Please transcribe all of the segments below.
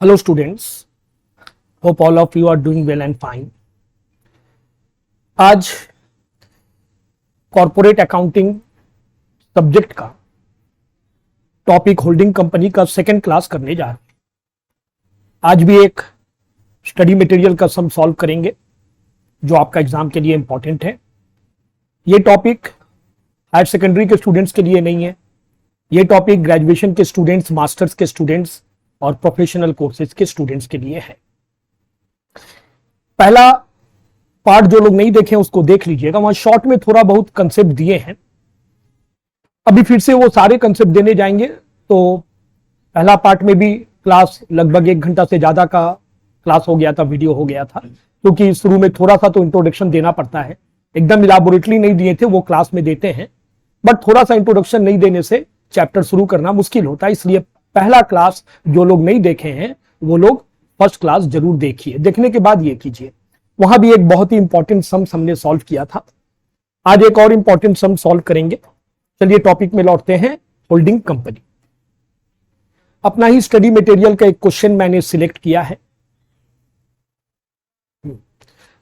Hello students, hope all of you are doing well and fine. आज corporate accounting subject का topic holding company का second class करने जा रहे हैं। आज भी एक स्टडी मटेरियल का सम सॉल्व करेंगे जो आपका एग्जाम के लिए इंपॉर्टेंट है। ये टॉपिक हायर सेकेंडरी के स्टूडेंट्स के लिए नहीं है, ये टॉपिक ग्रेजुएशन के स्टूडेंट्स, मास्टर्स के स्टूडेंट्स और प्रोफेशनल कोर्सेज के स्टूडेंट्स के लिए है। पहला पार्ट जो लोग नहीं देखे उसको देख लीजिएगा, वहां शॉर्ट में थोड़ा बहुत कंसेप्ट दिए हैं। अभी फिर से वो सारे कंसेप्ट देने जाएंगे, तो पहला पार्ट में भी क्लास लगभग 1 घंटा से ज्यादा का क्लास हो गया था, वीडियो हो गया था, क्योंकि शुरू में थोड़ा सा तो इंट्रोडक्शन देना पड़ता है। एकदम इलाबोरेटली नहीं दिए थे, वो क्लास में देते हैं, बट थोड़ा सा इंट्रोडक्शन नहीं देने से चैप्टर शुरू करना मुश्किल होता है। इसलिए पहला क्लास जो लोग नहीं देखे हैं वो लोग फर्स्ट क्लास जरूर देखिए, देखने के बाद ये कीजिए। वहां भी एक बहुत ही इंपॉर्टेंट सम हमने सॉल्व किया था। आज एक और इंपॉर्टेंट सम सॉल्व करेंगे। चलिए टॉपिक में लौटते हैं। होल्डिंग कंपनी, अपना ही स्टडी मटेरियल का एक क्वेश्चन मैंने सिलेक्ट किया है।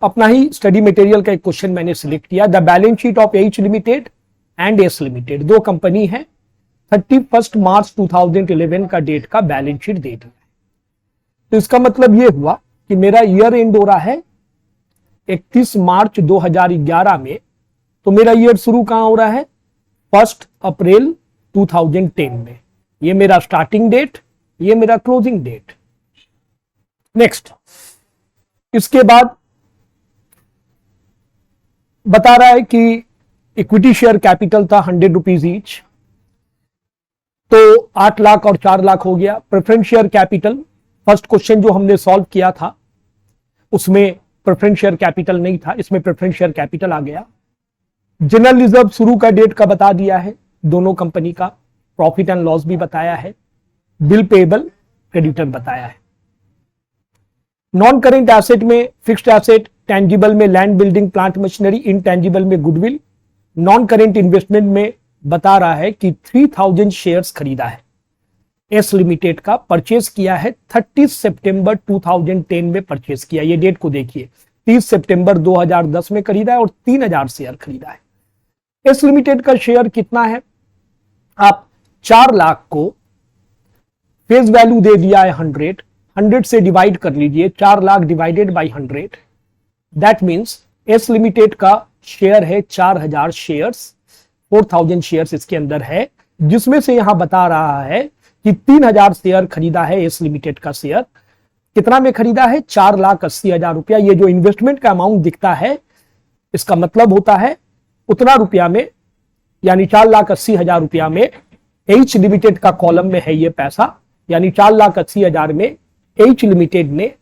अपना ही स्टडी मटेरियल का एक क्वेश्चन मैंने सिलेक्ट किया। The balance sheet of H limited and S limited, दो कंपनी है, 31 मार्च 2011 का डेट का बैलेंस शीट दे दिया है। तो इसका मतलब यह हुआ कि मेरा ईयर एंड हो रहा है 31 मार्च 2011 में, तो मेरा ईयर शुरू कहां हो रहा है 1 अप्रैल 2010 में। ये मेरा स्टार्टिंग डेट, ये मेरा क्लोजिंग डेट। नेक्स्ट, इसके बाद बता रहा है कि इक्विटी शेयर कैपिटल था 100 रुपीज ईच, तो 8 लाख और 4 लाख हो गया। Preference share capital, first question जो हमने सॉल्व किया था उसमें प्रेफरेंस शेयर कैपिटल नहीं था, इसमें प्रेफरेंस शेयर कैपिटल आ गया। जनरल रिजर्व शुरू का डेट का बता दिया है, दोनों कंपनी का। प्रॉफिट एंड लॉस भी बताया है, बिल पेएबल, क्रेडिटर बताया है। नॉन करेंट एसेट में फिक्स्ड एसेट, टेंजिबल में land, building, plant, machinery, intangible में गुडविल। नॉन करेंट इन्वेस्टमेंट में बता रहा है कि 3000 शेयर्स खरीदा है एस लिमिटेड का, परचेज किया है 30 सितंबर 2010 में परचेज किया। ये डेट को देखिए, 30 सितंबर 2010 में खरीदा है और 3000 शेयर खरीदा है। एस लिमिटेड का शेयर कितना है, आप 4 लाख को फेस वैल्यू दे दिया है 100 से डिवाइड कर लीजिए, 4 lakh divided by 100, that means S limited का शेयर है 4000 शेयर्स, 4000 शेयर्स इसके अंदर है, जिसमें से यहां बता रहा है कि 3000 शेयर खरीदा है एस लिमिटेड का। शेयर कितना में खरीदा है, 4,80,000 रुपया। ये जो इन्वेस्टमेंट का अमाउंट दिखता है, इसका मतलब होता है उतना रुपया में, यानी 4,80,000 रुपया में एच लिमिटेड का कॉलम में है ये पैसा, यानी 4,80,000 में एच लिमिटेड ने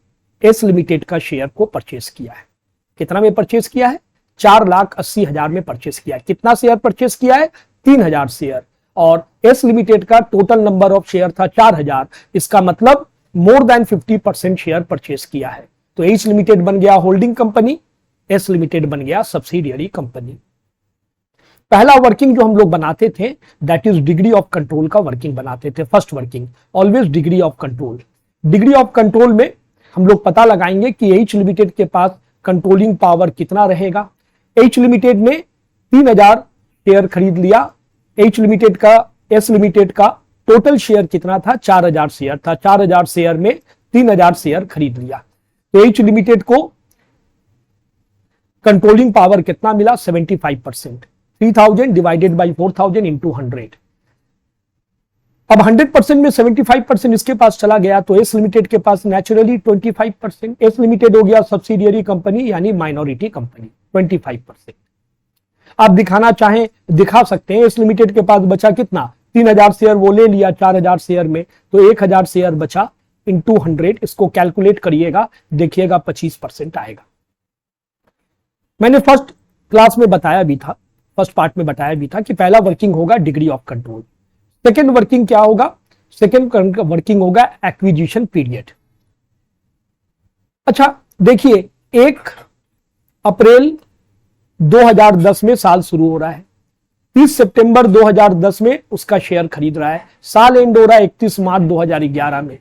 एस लिमिटेड का शेयर को परचेस किया है। कितना में परचेस किया है, 4,80,000 में परचेस किया है। कितना शेयर परचेस किया है, 3000 शेयर, और एस लिमिटेड का टोटल नंबर ऑफ शेयर था 4000। इसका मतलब मोर देन 50% शेयर परचेस किया है। तो एच लिमिटेड बन गया होल्डिंग कंपनी, एस लिमिटेड बन गया सब्सिडियरी कंपनी। पहला वर्किंग जो हम लोग बनाते थे that is degree of control का वर्किंग बनाते थे। First working always degree of control. Degree of control में हम लोग पता लगाएंगे कि एच लिमिटेड के पास कंट्रोलिंग पावर कितना रहेगा। एच लिमिटेड ने 3000 शेयर खरीद लिया, एच लिमिटेड का, एस लिमिटेड का टोटल शेयर कितना था, 4000 शेयर था। 4000 शेयर में 3000 शेयर खरीद लिया, तो एच लिमिटेड को कंट्रोलिंग पावर कितना मिला, 75%। 3000 डिवाइडेड बाई 4000 इंटू 100। अब 100% में 75% इसके पास चला गया, तो एस लिमिटेड के पास नेचुरली 25%। एस लिमिटेड हो गया सब्सिडियरी कंपनी, यानी माइनॉरिटी कंपनी, 25%। आप दिखाना चाहें दिखा सकते हैं। एस लिमिटेड के पास बचा कितना, 3000 शेयर वो ले लिया 4000 शेयर में, तो 1000 शेयर बचा इंटू 100। इसको कैलकुलेट करिएगा, देखिएगा 25% आएगा। मैंने फर्स्ट क्लास में बताया भी था, फर्स्ट पार्ट में बताया भी था कि पहला वर्किंग होगा degree of control. Second working क्या होगा, सेकेंड वर्किंग होगा एक्विजिशन पीरियड। अच्छा देखिए, 1 अप्रैल 2010 में साल शुरू हो रहा है, 30 सितंबर 2010 में उसका शेयर खरीद रहा है, साल एंड हो रहा है 31 मार्च 2011 में।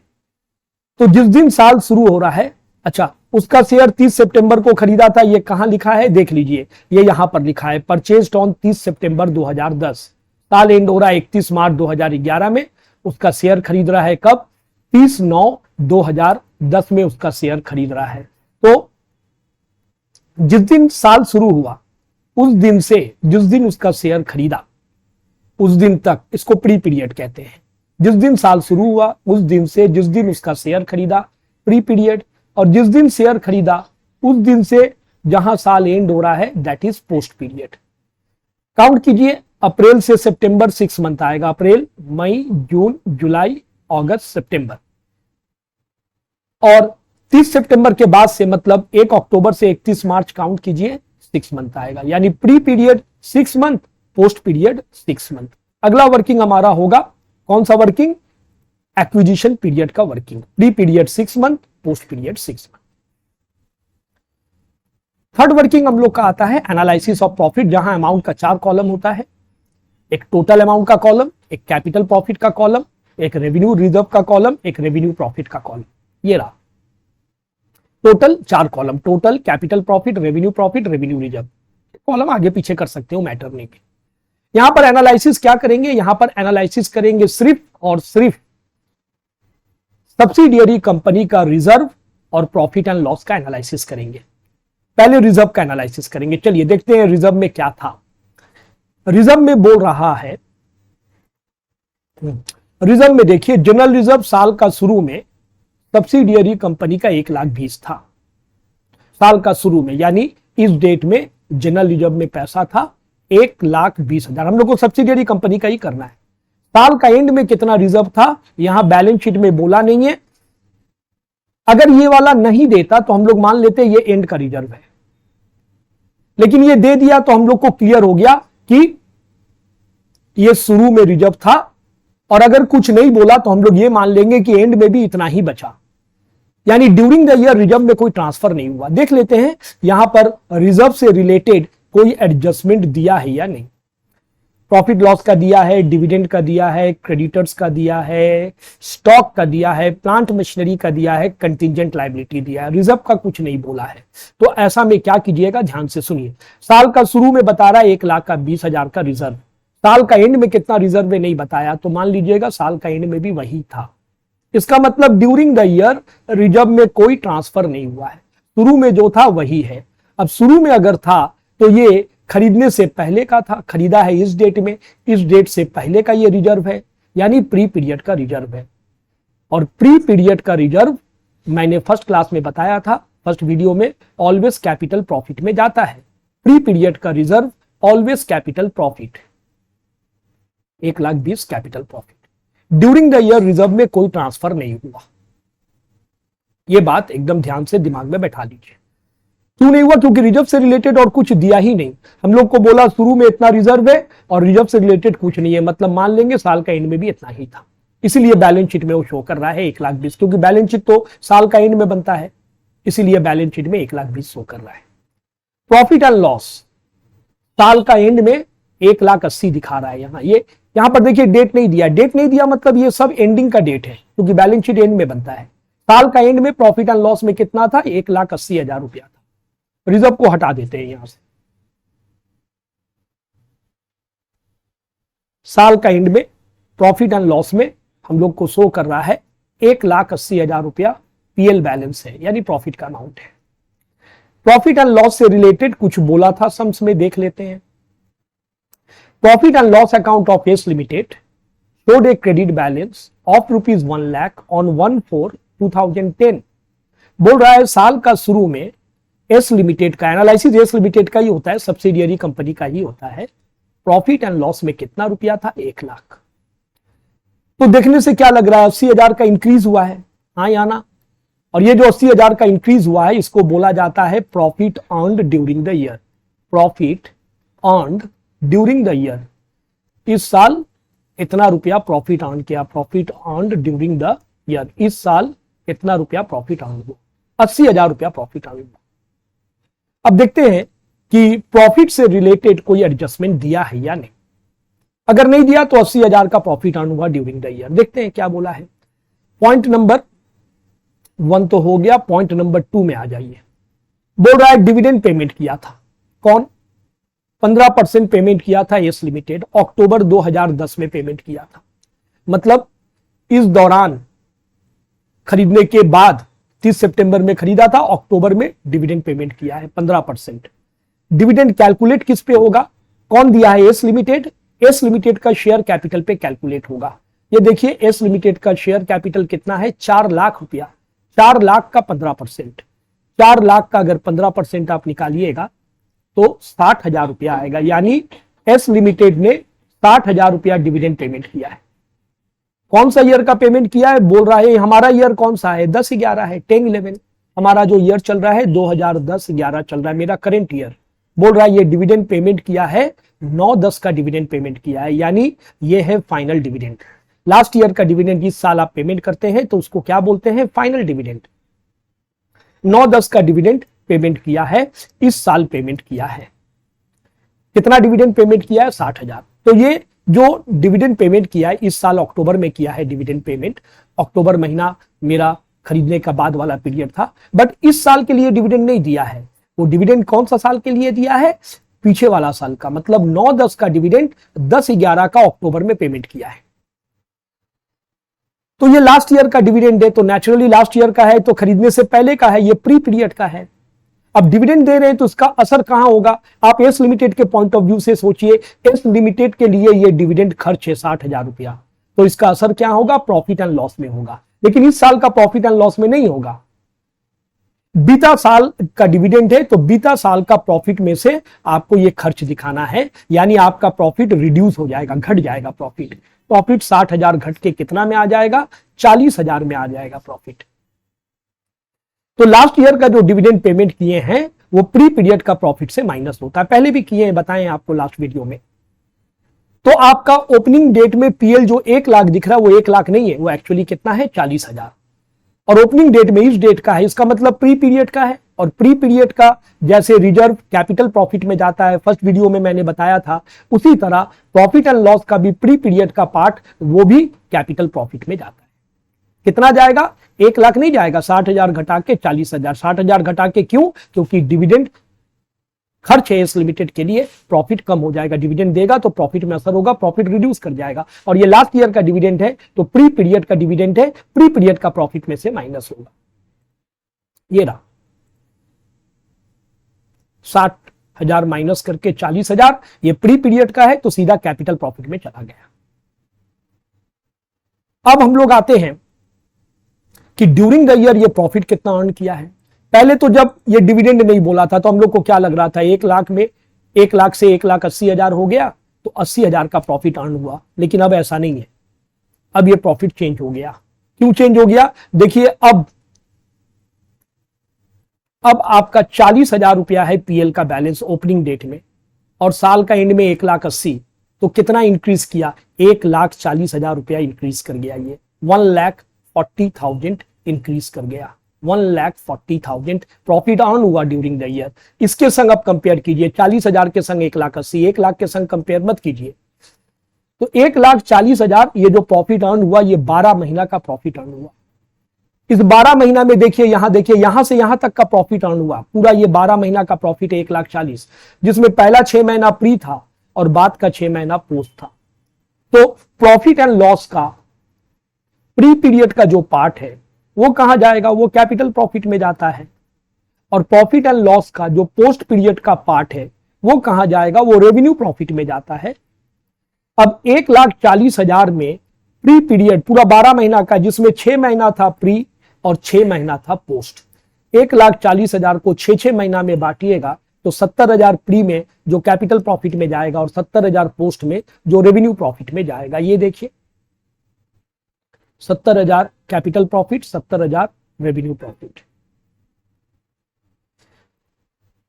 तो जिस दिन साल शुरू हो रहा है, अच्छा, उसका शेयर 30 सितंबर को खरीदा था, ये कहां लिखा है देख लीजिए, ये यहां पर लिखा है परचेज्ड ऑन 30 सितंबर 2010। साल एंड हो रहा है 31 मार्च 2011 में, उसका शेयर खरीद रहा है कब? 30/9/2010 में उसका शेयर खरीद रहा है। तो जिस दिन साल शुरू हुआ उस दिन से जिस दिन उसका शेयर खरीदा उस दिन तक, इसको प्री पीरियड कहते हैं। जिस दिन साल शुरू हुआ उस दिन से जिस दिन उसका शेयर खरीदा, प्री पीरियड, और जिस दिन शेयर खरीदा उस दिन से जहां साल एंड हो रहा है, that is post period. Count कीजिए, अप्रैल से सितंबर 6 मंथ आएगा, अप्रैल, मई, जून, जुलाई, अगस्त, सितंबर। और 30 सितंबर के बाद से मतलब 1 अक्टूबर से 31 मार्च काउंट कीजिए, 6 मंथ आएगा, यानी pre period 6 month, post period 6 month. अगला वर्किंग हमारा होगा कौन सा वर्किंग? एक्विजिशन पीरियड का working. Pre period 6 month, post period 6 month. Third working हम लोग का आता है एनालिसिस ऑफ प्रॉफिट, जहां अमाउंट का 4 कॉलम होता है, एक टोटल अमाउंट का कॉलम, एक कैपिटल प्रॉफिट का कॉलम, एक रेवेन्यू रिजर्व का कॉलम, एक रेवेन्यू प्रॉफिट का कॉलम। ये रहा total 4 column, total, capital profit, revenue profit, revenue reserve. Column आगे पीछे कर सकते हो, मैटर नहीं। यहां पर एनालिसिस क्या करेंगे? यहां पर एनालिसिस करेंगे सिर्फ और सिर्फ सब्सिडियरी कंपनी का रिजर्व और प्रॉफिट एंड लॉस का एनालिसिस करेंगे। पहले रिजर्व का एनालिसिस करेंगे। चलिए देखते हैं रिजर्व में क्या था। रिजर्व में बोल रहा है, रिजर्व में देखिए, जनरल रिजर्व साल का शुरू में सब्सिडियरी कंपनी का 1,20,000 था साल का शुरू में, यानी इस डेट में जनरल रिजर्व में पैसा था 1,20,000। हम लोग को सब्सिडियरी कंपनी का ही करना है। साल का एंड में कितना रिजर्व था यहां बैलेंस शीट में बोला नहीं है। अगर ये वाला नहीं देता तो हम लोग मान लेते ये एंड का रिजर्व है, लेकिन ये दे दिया तो हम लोग को क्लियर हो गया कि ये शुरू में रिजर्व था, और अगर कुछ नहीं बोला तो हम लोग ये मान लेंगे कि एंड में भी इतना ही बचा, यानी ड्यूरिंग द ईयर रिजर्व में कोई ट्रांसफर नहीं हुआ। देख लेते हैं यहां पर रिजर्व से रिलेटेड कोई एडजस्टमेंट दिया है या नहीं। प्रॉफिट लॉस का दिया है, डिविडेंड का दिया है, क्रेडिटर्स का दिया है, स्टॉक का दिया है, प्लांट मशीनरी का दिया है, कंटिजेंट लायबिलिटी दिया है। रिजर्व का कुछ नहीं बोला है। तो ऐसा में क्या कीजिएगा, ध्यान से सुनिए। साल का शुरू में बता रहा है 1,20,000 का रिजर्व, साल का एंड में कितना रिजर्व में नहीं बताया, तो मान लीजिएगा साल का एंड में भी वही था। इसका मतलब ड्यूरिंग द ईयर रिजर्व में कोई ट्रांसफर नहीं हुआ है, शुरू में जो था वही है। अब शुरू में अगर था तो ये खरीदने से पहले का था, खरीदा है इस डेट में, इस डेट से पहले का ये रिजर्व है, यानी प्री पीरियड का रिजर्व है। और प्री पीरियड का रिजर्व मैंने फर्स्ट क्लास में बताया था, फर्स्ट वीडियो में, ऑलवेज कैपिटल प्रॉफिट में जाता है। प्री पीरियड का reserve always capital profit, 1,20,000 capital profit. During the year reserve में कोई ट्रांसफर नहीं हुआ। यह बात एकदम ध्यान से दिमाग में बैठा लीजिए। क्यों नहीं हुआ? क्योंकि रिजर्व से रिलेटेड और कुछ दिया ही नहीं। हम लोग को बोला शुरू में इतना रिजर्व है और रिजर्व से रिलेटेड कुछ नहीं है, मतलब मान लेंगे साल का एंड में भी इतना ही था। इसीलिए बैलेंस शीट में वो शो कर रहा है 1,20,000, क्योंकि बैलेंस शीट तो साल का एंड में बनता है, इसीलिए बैलेंस शीट में 1,20,000 शो कर रहा है। प्रॉफिट एंड लॉस साल का एंड में 1,80,000 दिखा रहा है। यहां पर देखिए डेट नहीं दिया, डेट नहीं दिया मतलब ये सब एंडिंग का डेट है, क्योंकि बैलेंस शीट एंड में बनता है। साल का एंड में प्रॉफिट एंड लॉस में कितना था? 1,80,000 रुपया था। रिजर्व को हटा देते हैं यहां से। साल का एंड में प्रॉफिट एंड लॉस में हम लोग को शो कर रहा है 1,80,000 रुपया पीएल बैलेंस है, यानी प्रॉफिट का अमाउंट है। प्रॉफिट एंड लॉस से रिलेटेड कुछ बोला था, सम्स में देख लेते हैं। Profit and loss account of S limited showed a credit balance of ₹1 lakh on 1/4/2010। बोल रहा है साल का शुरू में एस लिमिटेड का एनालिसिस, एस लिमिटेड का ही होता है, सब्सिडियरी कंपनी का ही होता है। प्रॉफिट एंड लॉस में कितना रुपया था? 1 लाख। तो देखने से क्या लग रहा है? 80,000 का इंक्रीज हुआ है, हाँ या ना? और ये जो 80,000 का इंक्रीज हुआ है इसको बोला जाता है profit earned during the year. Profit earned during the year, इस साल इतना रुपया प्रॉफिट अर्न किया, profit earned during the year. इस साल इतना रुपया प्रॉफिट अर्न हुआ, 80,000 रुपया प्रॉफिट अर्न हुआ। अब देखते हैं कि प्रॉफिट से रिलेटेड कोई एडजस्टमेंट दिया है या नहीं। अगर नहीं दिया तो 80,000 का प्रॉफिट अर्न हुआ ड्यूरिंग द ईयर। देखते हैं क्या बोला है। पॉइंट नंबर वन तो हो गया, पॉइंट नंबर 2 में आ जाइए। बोल रहा है डिविडेंड पेमेंट किया था कौन? 15% पेमेंट किया था एस लिमिटेड, अक्टूबर 2010 में पेमेंट किया था। मतलब इस दौरान खरीदने के बाद 30 सितंबर में खरीदा था, अक्टूबर में डिविडेंड पेमेंट किया है 15%। डिविडेंड कैलकुलेट किस पे होगा? कौन दिया है? S limited. एस लिमिटेड का शेयर कैपिटल पे कैलकुलेट होगा। ये देखिए एस लिमिटेड का शेयर कैपिटल कितना है? 4 लाख रुपया। 4 लाख का 15%, 4 लाख का अगर 15% आप निकालिएगा तो 60,000 रुपया आएगा। यानी एस लिमिटेड ने 60,000 रुपया डिविडेंड पेमेंट किया है। कौन सा ईयर का पेमेंट किया है? बोल रहा है हमारा ईयर कौन सा है? 10-11 है, 10-11। हमारा जो ईयर चल रहा है 2010-11 चल रहा है, मेरा करंट ईयर। बोल रहा है ये डिविडेंड पेमेंट किया है, 9-10 का डिविडेंड पेमेंट किया है, यानी ये है फाइनल डिविडेंड। लास्ट ईयर का डिविडेंड इस साल आप पेमेंट करते हैं तो उसको क्या बोलते हैं? Final dividend. 9-10 का डिविडेंड पेमेंट किया है, इस साल पेमेंट किया है। कितना डिविडेंड पेमेंट किया है? 60,000। तो ये जो डिविडेंड पेमेंट किया है इस साल अक्टूबर में किया है डिविडेंड पेमेंट। अक्टूबर महीना मेरा खरीदने का बाद वाला पीरियड था, बट इस साल के लिए डिविडेंड नहीं दिया है। वो डिविडेंड कौन सा साल के लिए दिया है? पीछे वाला साल का। मतलब 9-10 का डिविडेंड 10-11 का अक्टूबर में पेमेंट किया है। तो ये लास्ट ईयर का डिविडेंड है, तो नेचुरली लास्ट ईयर का है तो खरीदने से पहले का है, ये प्री पीरियड का है। अब डिविडेंड दे रहे हैं तो इसका असर कहां होगा? आप एस लिमिटेड के पॉइंट ऑफ व्यू से सोचिए। एस लिमिटेड के लिए ये डिविडेंड खर्च है 60,000 रुपया, तो इसका असर क्या होगा? प्रॉफिट एंड लॉस में होगा। लेकिन इस साल का प्रॉफिट एंड लॉस में नहीं होगा। बीता साल का डिविडेंड है तो बीता साल का प्रॉफिट में से आपको ये खर्च दिखाना है, यानी आपका प्रॉफिट रिड्यूस हो जाएगा, घट जाएगा प्रॉफिट। प्रॉफिट 60,000 घट के कितना में आ जाएगा? 40,000 में आ जाएगा प्रॉफिट। तो लास्ट ईयर का जो डिविडेंड पेमेंट किए हैं वो प्री पीरियड का प्रॉफिट से माइनस होता है। पहले भी किए हैं, बताएं आपको लास्ट वीडियो में। तो आपका ओपनिंग डेट में पीएल जो 1 लाख दिख रहा है वो 1 लाख नहीं है, वो एक्चुअली कितना है? 40,000। और ओपनिंग डेट में इस डेट का है, इसका मतलब प्री पीरियड का है। और प्री पीरियड का जैसे रिजर्व कैपिटल प्रॉफिट में जाता है, फर्स्ट वीडियो में मैंने बताया था, उसी तरह प्रॉफिट एंड लॉस का भी प्री पीरियड का पार्ट वो भी कैपिटल प्रॉफिट में जाता है। कितना जाएगा? 1 लाख नहीं जाएगा, 60,000 घटा के 40,000। 60,000 घटा के क्यों? क्योंकि डिविडेंड खर्च है इस लिमिटेड के लिए, प्रॉफिट कम हो जाएगा। डिविडेंड देगा तो प्रॉफिट में असर होगा, प्रॉफिट रिड्यूस कर जाएगा। और ये लास्ट ईयर का डिविडेंड है तो प्री पीरियड का डिविडेंड है, प्री पीरियड का प्रॉफिट में से माइनस होगा। ये रहा 60,000 माइनस करके 40,000, ये प्री पीरियड का है तो सीधा कैपिटल प्रॉफिट में चला गया। अब हम लोग आते हैं कि ड्यूरिंग द ईयर ये प्रॉफिट कितना अर्न किया है। पहले तो जब ये डिविडेंड नहीं बोला था तो हम लोग को क्या लग रहा था? 1 लाख में 1 लाख से 1,80,000 हो गया तो 80,000 का प्रॉफिट अर्न हुआ। लेकिन अब ऐसा नहीं है, अब ये प्रॉफिट चेंज हो गया। क्यों चेंज हो गया? देखिए अब आपका 40,000 रुपया है पीएल का बैलेंस ओपनिंग डेट में, और साल का एंड में 1,80,000, तो कितना इंक्रीज किया? 1,40,000 रुपया इंक्रीज कर गया। ये 1,40,000 इंक्रीज कर गया। 1,40,000 प्रॉफिट अर्न हुआ ड्यूरिंग द ईयर। इसके संग आप कंपेयर कीजिए, 40,000 के संग 1,80,000, 1 लाख के संग कंपेयर मत कीजिए। तो 1,40,000 ये जो प्रॉफिट अर्न हुआ ये 12 महीना का प्रॉफिट अर्न हुआ। इस 12 महीना में देखिए, यहां से यहां तक का प्रॉफिट अर्न हुआ, पूरा ये 12 महीना का प्रॉफिट है 1,40,000, जिसमें पहला 6 महीना प्री था और बाद का 6 महीना पोस्ट था। तो प्रॉफिट एंड लॉस का प्री पीरियड का जो पार्ट है वो कहां जाएगा? वो कैपिटल प्रॉफिट में जाता है। और प्रॉफिट एंड लॉस का जो पोस्ट पीरियड का पार्ट है वो कहां जाएगा? वो रेवेन्यू प्रॉफिट में जाता है। अब 1,40,000 में प्री पीरियड पूरा 12 महीना का, जिसमें 6 महीना था प्री और 6 महीना था पोस्ट। 1,40,000 को 6 महीना में बांटिएगा तो 70,000 प्री में जो कैपिटल प्रॉफिट में जाएगा और 70,000 पोस्ट में जो रेवेन्यू प्रॉफिट में जाएगा। ये देखिए 70,000 कैपिटल प्रॉफिट, 70,000 रेवेन्यू प्रॉफिट।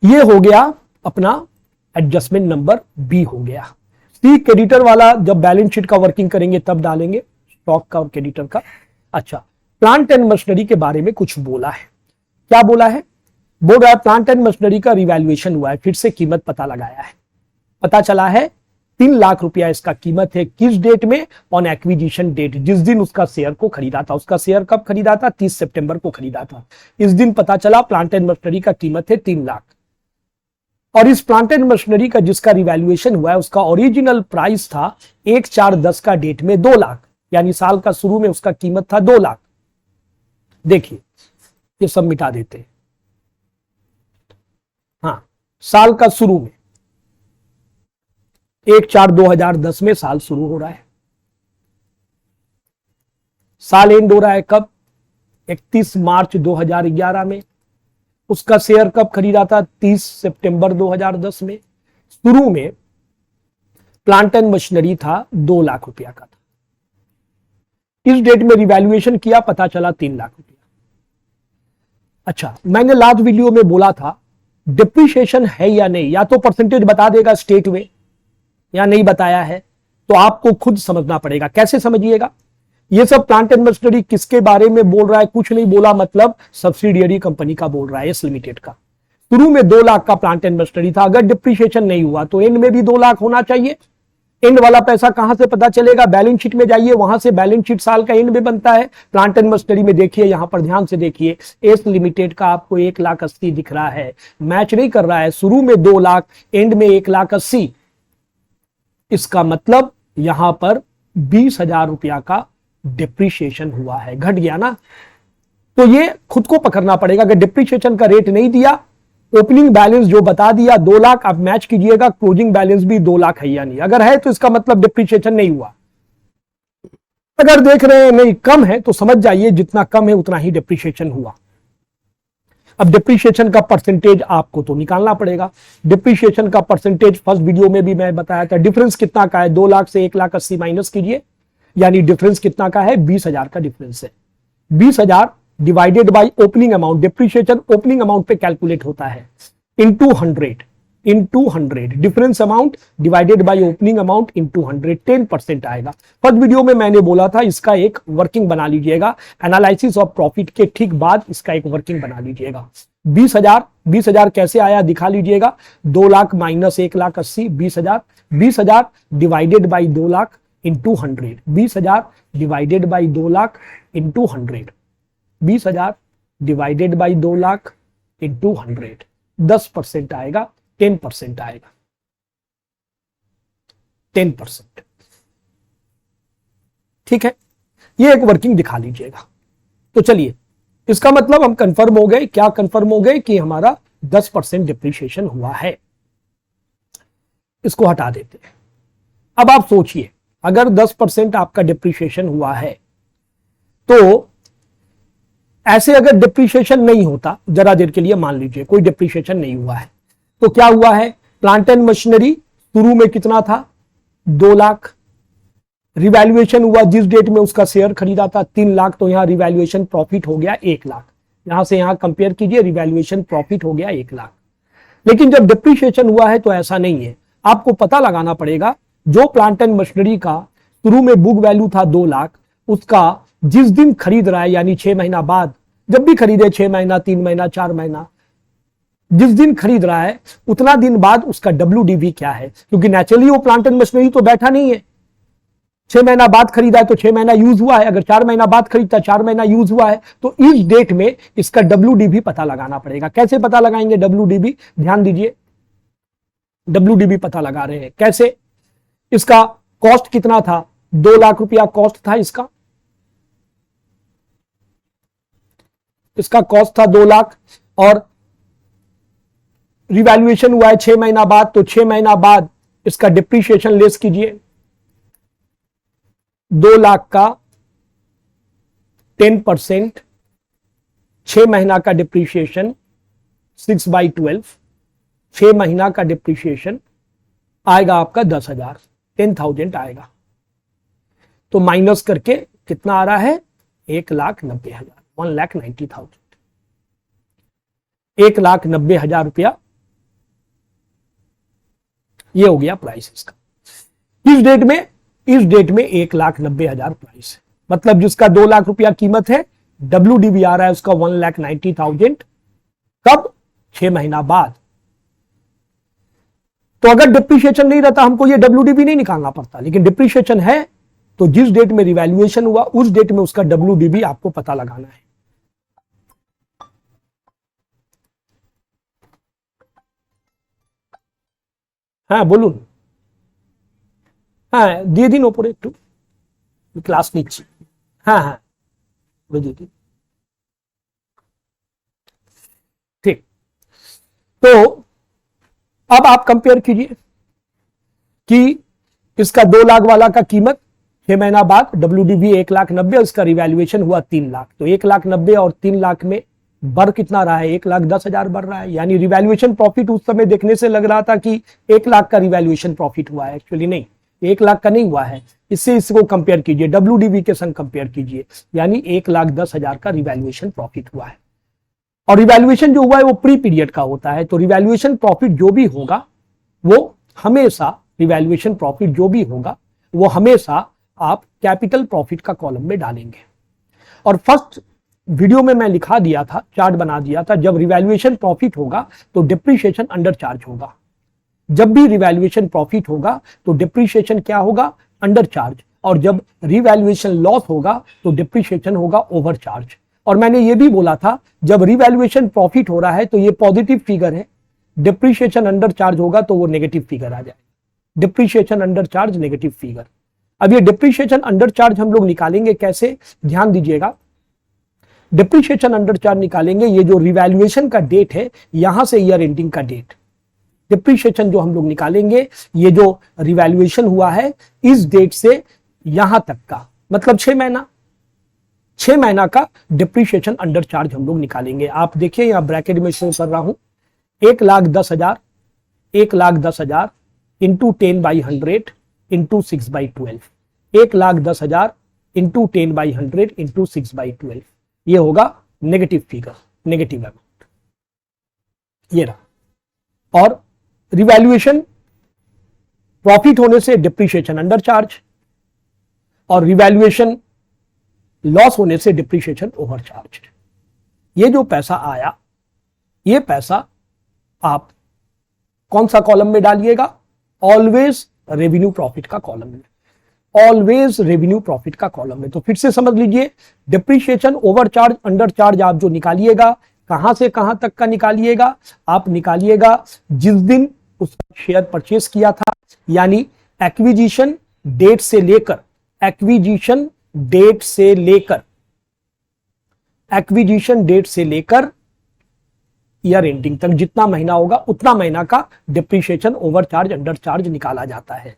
ये हो गया अपना एडजस्टमेंट नंबर बी हो गया। सी क्रेडिटर वाला जब बैलेंस शीट का वर्किंग करेंगे तब डालेंगे, स्टॉक का और क्रेडिटर का। अच्छा, प्लांट एंड मशीनरी के बारे में कुछ बोला है। क्या बोला है? बोल रहा है प्लांट एंड मशीनरी का रिवैल्यूएशन हुआ है, फिर से कीमत पता लगाया है। पता चला है 3 लाख रुपया इसका कीमत है। किस डेट में? ऑन एक्विजिशन डेट, जिस दिन उसका शेयर को खरीदा था। उसका शेयर कब खरीदा था? 30 सितंबर को खरीदा था। इस दिन पता चला प्लांट एंड मशीनरी का कीमत है 3 लाख। और इस प्लांट एंड मशीनरी का जिसका रिवैल्यूएशन हुआ है उसका ओरिजिनल प्राइस था 1/4/10 का डेट में 2 लाख, यानी साल का शुरू में उसका कीमत था 2 लाख। देखिए ये सब मिटा देते हैं। हाँ, साल का शुरू में 1/4/2010 में साल शुरू हो रहा है। साल एंड हो रहा है कब? 31 मार्च 2011 में। उसका शेयर कब खरीदा था? 30 सितंबर 2010 में। शुरू में प्लांट एंड मशीनरी था 2 लाख रुपया का था। इस डेट में रिवैल्यूएशन किया, पता चला 3 लाख रुपया। अच्छा, मैंने लास्ट वीडियो में बोला था डिप्रिसिएशन है या नहीं, या तो परसेंटेज बता देगा स्टेट में या नहीं बताया है, तो आपको खुद समझना पड़ेगा। कैसे समझिएगा? ये सब प्लांट एंड मशीनरी किसके बारे में बोल रहा है? कुछ नहीं बोला, मतलब सब्सिडियरी कंपनी का बोल रहा है, एस लिमिटेड का। शुरू में 2 लाख का प्लांट एंड मशीनरी था। अगर डिप्रिसिएशन नहीं हुआ तो एंड में भी 2 लाख होना चाहिए। एंड वाला पैसा कहां से पता चलेगा? बैलेंस शीट में जाइए, वहां से बैलेंस शीट साल का एंड में बनता है। प्लांट एंड मशीनरी में देखिए, यहां पर ध्यान से देखिए, एस लिमिटेड का आपको 1,80,000 दिख रहा है, मैच नहीं कर रहा है। शुरू में 2 लाख, एंड में 1,80,000। इसका मतलब यहां पर 20,000 रुपया का डिप्रिसिएशन हुआ है। घट गया ना? तो ये खुद को पकड़ना पड़ेगा। अगर डिप्रिसिएशन का रेट नहीं दिया, ओपनिंग बैलेंस जो बता दिया 2 लाख, आप मैच कीजिएगा क्लोजिंग बैलेंस भी 2 लाख है या नहीं। अगर है तो इसका मतलब डिप्रिसिएशन नहीं हुआ। अगर देख रहे हैं नहीं कम है, तो समझ जाइए जितना कम है उतना ही डिप्रिसिएशन हुआ। अब डिप्रिसिएशन का परसेंटेज आपको तो निकालना पड़ेगा। डिप्रिसिएशन का परसेंटेज फर्स्ट वीडियो में भी मैं बताया था। डिफरेंस कितना का है? 2 लाख से 1,80,000 माइनस कीजिए, यानी डिफरेंस कितना का है? 20,000 का डिफरेंस है। 20,000 divided by opening amount, depreciation opening amount पे कैलकुलेट होता है, into 100 difference amount divided by opening amount into 100, 10% आएगा। फर्स्ट वीडियो में मैंने बोला था इसका एक वर्किंग बना लीजिएगा, एनालिसिस ऑफ प्रॉफिट के ठीक बाद इसका एक वर्किंग बना लीजिएगा। 20,000 कैसे आया दिखा लीजिएगा। 2 lakh minus 1,80,000, 20,000 divided by 2 lakh into 100, 20,000 divided by 2 lakh into 100, 20,000 divided by 2 lakh into 100, 10% आएगा, 10% आएगा, 10%। ठीक है, ये एक वर्किंग दिखा लीजिएगा। तो चलिए, इसका मतलब हम कंफर्म हो गए। क्या कंफर्म हो गए? कि हमारा 10% डिप्रिसिएशन हुआ है। इसको हटा देते हैं। अब आप सोचिए, अगर 10% आपका डिप्रिसिएशन हुआ है, तो ऐसे अगर डिप्रिसिएशन नहीं होता, जरा देर के लिए मान लीजिए कोई डिप्रिसिएशन नहीं हुआ है, तो क्या हुआ है? प्लांट एंड मशीनरी शुरू में कितना था? 2 लाख। रिवैल्यूएशन हुआ जिस डेट में उसका शेयर खरीदा था 3 लाख, तो यहां रिवैल्यूएशन प्रॉफिट हो गया 1 लाख। यहां से यहां कंपेयर कीजिए, रिवैल्यूएशन प्रॉफिट हो गया 1 लाख। लेकिन जब डिप्रिसिएशन हुआ है तो ऐसा नहीं है। आपको पता लगाना पड़ेगा, जो प्लांट एंड मशीनरी का शुरू में बुक वैल्यू था 2 लाख, उसका जिस दिन खरीद रहा है, यानी 6 महीना बाद, जब भी खरीदे 6 महीना, 3 महीना, 4 महीना, जिस दिन खरीद रहा है उतना दिन बाद उसका WDV क्या है, क्योंकि नेचुरली वो प्लांट एंड मशीनरी तो बैठा नहीं है। 6 महीना बाद खरीदा है तो 6 महीना यूज हुआ है, अगर 4 महीना बाद खरीदता 4 महीना यूज हुआ है, तो इस डेट में इसका WDV पता लगाना पड़ेगा। कैसे पता लगाएंगे WDV? ध्यान दीजिए, WDV पता लगा रहे हैं कैसे। इसका कॉस्ट कितना था? 2 लाख रुपया कॉस्ट था इसका। इसका कॉस्ट था 2 लाख, और रिवैल्यूएशन हुआ है 6 महीना बाद, तो 6 महीना बाद इसका डिप्रिसिएशन लेस कीजिए। 2 लाख का 10%, 6 महीना का डिप्रिसिएशन 6/12, 6 महीना का डिप्रिसिएशन आएगा आपका 10,000, 10,000 आएगा। तो माइनस करके कितना आ रहा है? 1,90,000, 1,90,000, 1,90,000 रुपया। ये हो गया प्राइस इसका। इस डेट में 1,90,000 प्राइस है। मतलब जिसका 2 लाख रुपया कीमत है, WDV आ रहा है उसका 1,90,000। कब? 6 महीना बाद। तो अगर डिप्रिशिएशन नहीं रहता हमको ये WDV नहीं निकालना पड़ता, लेकिन डिप्रिशिएशन है तो जिस डेट में रिवैल्यूएशन हुआ उस डेट में उसका WDV आपको पता लगाना है। हाँ बोलून, हाँ দিয়ে দিন ওপরে একটু ক্লাস নিচ্ছি। हाँ हाँ দিয়ে দিন। ठीक, तो अब आप कंपेयर कीजिए कि इसका 2 लाख वाला का कीमत 6 महीना बाद WDV 1,90,000, इसका रिवैल्यूएशन हुआ 3 लाख, तो 1,90,000 और 3 लाख में बढ़ कितना रहा है, 1,10,000 बढ़ रहा है। यानी रिवैल्यूएशन प्रॉफिट उस समय देखने से लग रहा था कि 1 लाख का रिवैल्यूएशन प्रॉफिट हुआ है, एक्चुअली नहीं, 1 लाख का नहीं हुआ है। इससे इसको कंपेयर कीजिए, WDV के संग कंपेयर कीजिए, यानी 1,10,000 का रिवैल्यूएशन प्रॉफिट हुआ है। और रिवैल्यूएशन जो हुआ है वो प्री पीरियड का होता है, तो रिवैल्यूएशन प्रॉफिट जो भी होगा वो हमेशा, रिवैल्यूएशन प्रॉफिट जो भी होगा वो हमेशा आप कैपिटल प्रॉफिट का कॉलम में डालेंगे। और फर्स्ट वीडियो में मैं लिखा दिया था, चार्ट बना दिया था, जब रिवैल्यूएशन प्रॉफिट होगा तो डिप्रिशिएशन अंडर चार्ज होगा। जब भी रिवैल्यूएशन प्रॉफिट होगा तो डिप्रिशिएशन क्या होगा, अंडर चार्ज, और जब रिवैल्यूएशन लॉस होगा तो डिप्रिशिएशन होगा ओवर चार्ज। और मैंने ये भी बोला था जब रिवैल्यूएशन प्रॉफिट हो रहा है तो ये पॉजिटिव फिगर है, डिप्रिशिएशन अंडर चार्ज होगा तो वो नेगेटिव फिगर आ जाएगा। Depreciation under charge negative figure. अब ये डिप्रिशिएशन अंडर चार्ज हम लोग निकालेंगे कैसे, ध्यान दीजिएगा। डिप्रिशिएशन अंडर चार्ज निकालेंगे, ये जो रिवैल्यूएशन का डेट है यहां से ईयर एंडिंग का डेट, डिप्रिशिएशन जो हम लोग निकालेंगे, ये जो रिवैल्यूएशन हुआ है इस डेट से यहां तक का, मतलब 6 महीना, 6 महीना का डिप्रिशिएशन अंडर चार्ज हम लोग निकालेंगे। आप देखिए यहां ब्रैकेट में शो कर रहा हूं, 1,10,000, 1,10,000 इंटू 10/100 इंटू 6/12, 1,10,000 इंटू 10/100 इंटू 6/12, ये होगा नेगेटिव फिगर, नेगेटिव अमाउंट, ये रहा। और रिवैल्यूएशन प्रॉफिट होने से डिप्रिशिएशन अंडर चार्ज, और रिवैल्यूएशन लॉस होने से डिप्रिशिएशन ओवर चार्ज। ये जो पैसा आया, ये पैसा आप कौन सा कॉलम में डालिएगा, ऑलवेज रेवेन्यू प्रॉफिट का कॉलम में, ऑलवेज रेवेन्यू प्रॉफिट का कॉलम में। तो फिर से समझ लीजिए, depreciation over charge under charge आप जो निकालिएगा, कहां से कहां तक का निकालिएगा, आप निकालिएगा जिस दिन उसका शेयर परचेस किया था, यानी एक्विजिशन डेट से लेकर, एक्विजिशन डेट से लेकर, एक्विजिशन डेट से लेकर ईयर एंडिंग तक जितना महीना होगा उतना महीना का depreciation over charge under charge निकाला जाता है।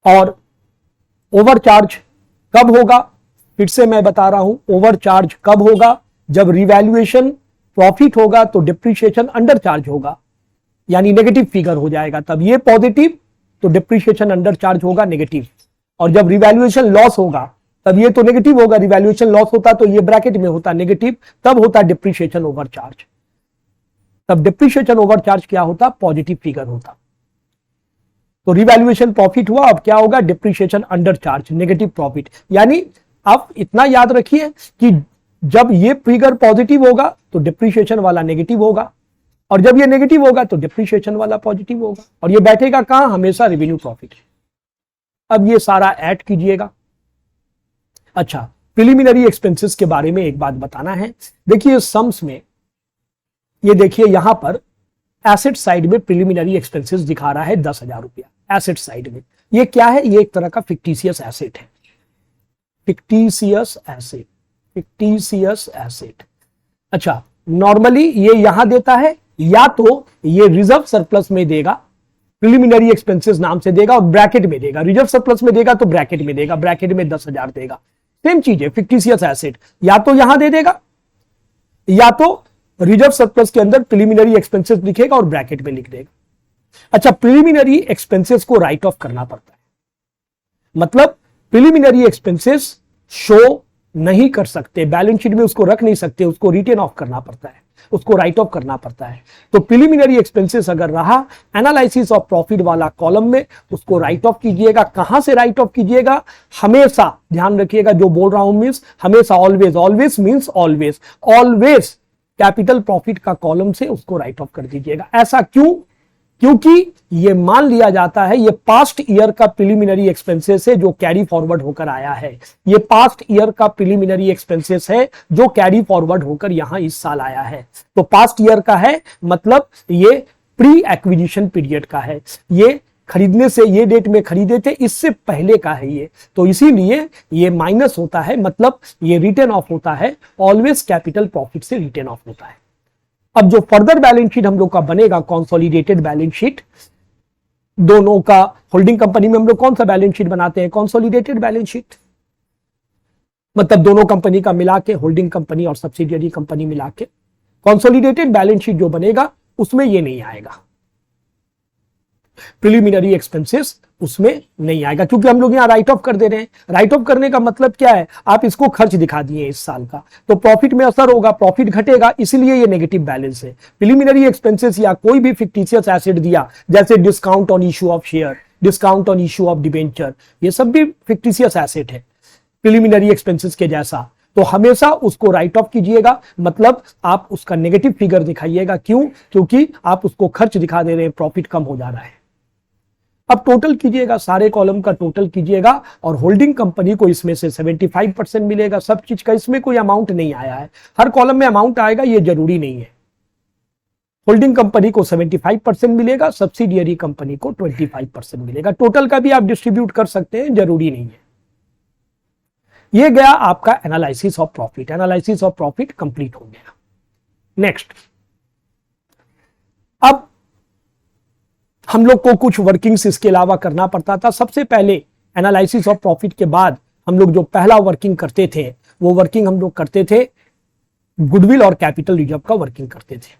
और ओवर चार्ज कब होगा, फिर से मैं बता रहा हूं, ओवर चार्ज कब होगा, जब रिवैल्यूएशन प्रॉफिट होगा तो डिप्रिशिएशन अंडर चार्ज होगा, यानी नेगेटिव फिगर हो जाएगा, तब ये पॉजिटिव तो डिप्रिशिएशन अंडर चार्ज होगा नेगेटिव। और जब रिवैल्यूएशन लॉस होगा तब ये तो नेगेटिव होगा, रिवैल्यूएशन लॉस होता तो ये ब्रैकेट में होता नेगेटिव, तब होता डिप्रिशिएशन ओवर चार्ज। तब डिप्रिशिएशन ओवर चार्ज क्या होता, पॉजिटिव फिगर होता। तो रिवैल्यूएशन प्रॉफिट हुआ, अब क्या होगा, depreciation under charge, negative profit. यानी आप इतना याद रखिए कि जब ये फिगर पॉजिटिव होगा तो डिप्रिशिएशन वाला नेगेटिव होगा, और जब ये नेगेटिव होगा तो डिप्रिशिएशन वाला पॉजिटिव होगा, और ये बैठेगा कहां, हमेशा रेवेन्यू प्रॉफिट। अब ये सारा ऐड कीजिएगा। अच्छा, प्रिलिमिनरी एक्सपेंसेस के बारे में एक बात बताना है। देखिए सम्स में, ये देखिए यहां पर एसेट साइड में प्रिलिमिनरी एक्सपेंसेस दिखा रहा है 10,000 रुपया एसेट साइड में। ये क्या है, ये एक तरह का फिक्टिशियस एसेट है, फिक्टिशियस एसेट, फिक्टिशियस एसेट। अच्छा, नॉर्मली ये यहां देता है, या तो ये रिजर्व सरप्लस में देगा, प्रिलिमिनरी एक्सपेंसेस नाम से देगा और ब्रैकेट में देगा, रिजर्व सरप्लस में देगा तो ब्रैकेट में देगा, ब्रैकेट में 10,000 देगा। सेम चीज है फिक्टिशियस एसेट, या तो यहां दे देगा या तो रिजर्व सरप्लस के अंदर प्रिलिमिनरी एक्सपेंसेस लिखेगा और ब्रैकेट में लिख देगा। अच्छा, प्रिलिमिनरी एक्सपेंसेस को राइट ऑफ करना पड़ता है, मतलब प्रिलिमिनरी एक्सपेंसेस शो नहीं कर सकते, बैलेंस शीट में उसको रख नहीं सकते, उसको रिटेन ऑफ करना पड़ता है, उसको राइट ऑफ करना पड़ता है। तो प्रिलिमिनरी एक्सपेंसेस अगर रहा एनालिसिस ऑफ प्रॉफिट वाला कॉलम में, उसको राइट ऑफ कीजिएगा। कहां से राइट ऑफ कीजिएगा, हमेशा ध्यान रखिएगा जो बोल रहा हूं मींस हमेशा, always, always means always, always capital profit का कॉलम से उसको राइट ऑफ कर दीजिएगा। ऐसा क्यों, क्योंकि ये मान लिया जाता है ये पास्ट ईयर का प्रिलिमिनरी एक्सपेंसेस है जो कैरी फॉरवर्ड होकर आया है। ये पास्ट ईयर का प्रिलिमिनरी एक्सपेंसेस है जो कैरी फॉरवर्ड होकर यहां इस साल आया है। तो पास्ट ईयर का है मतलब ये प्री एक्विजिशन पीरियड का है, ये खरीदने से ये डेट में खरीदे थे इससे पहले का है ये, तो इसीलिए ये माइनस होता है, मतलब ये रिटर्न ऑफ होता है, ऑलवेज कैपिटल प्रॉफिट से रिटर्न ऑफ होता है। अब जो फर्दर बैलेंस शीट हम लोग का बनेगा कंसोलिडेटेड बैलेंस शीट, दोनों का होल्डिंग कंपनी में हम लोग कौन सा बैलेंस शीट बनाते हैं, कंसोलिडेटेड बैलेंस शीट, मतलब दोनों कंपनी का मिला के, होल्डिंग कंपनी और सब्सिडियरी कंपनी मिला के कंसोलिडेटेड बैलेंस शीट जो बनेगा उसमें ये नहीं आएगा, प्रिलिमिनरी एक्सपेंसेस उसमें नहीं आएगा, क्योंकि हम लोग यहां राइट ऑफ कर दे रहे हैं। राइट ऑफ करने का मतलब क्या है, आप इसको खर्च दिखा दिए इस साल का, तो प्रॉफिट में असर होगा, प्रॉफिट घटेगा, इसलिए ये नेगेटिव बैलेंस है। प्रिलिमिनरी एक्सपेंसेस या कोई भी फिक्टिशियस एसेट दिया, जैसे discount on issue of share, discount on issue of debenture, ये सब भी फिक्टिशियस एसेट है प्रिलिमिनरी एक्सपेंसेस के जैसा, तो हमेशा उसको राइट ऑफ कीजिएगा, मतलब आप उसका नेगेटिव फिगर दिखाइएगा। क्यों? क्योंकि आप उसको खर्च दिखा दे रहे हैं, प्रॉफिट कम हो जा रहा है। अब टोटल कीजिएगा, सारे कॉलम का टोटल कीजिएगा और होल्डिंग कंपनी को इसमें से 75% मिलेगा सब चीज का, इसमें कोई अमाउंट नहीं आया है, हर कॉलम में अमाउंट आएगा ये जरूरी नहीं है। होल्डिंग कंपनी को 75% मिलेगा, सब्सिडियरी कंपनी को 25% मिलेगा, टोटल का भी आप डिस्ट्रीब्यूट कर सकते हैं, जरूरी नहीं है। ये गया आपका analysis of profit, analysis of profit complete हो गया। नेक्स्ट, अब हम लोग को कुछ वर्किंग्स इसके अलावा करना पड़ता था। सबसे पहले एनालिसिस ऑफ प्रॉफिट के बाद हम लोग जो पहला वर्किंग करते थे वो वर्किंग हम लोग करते थे गुडविल और कैपिटल रिजर्व का वर्किंग करते थे।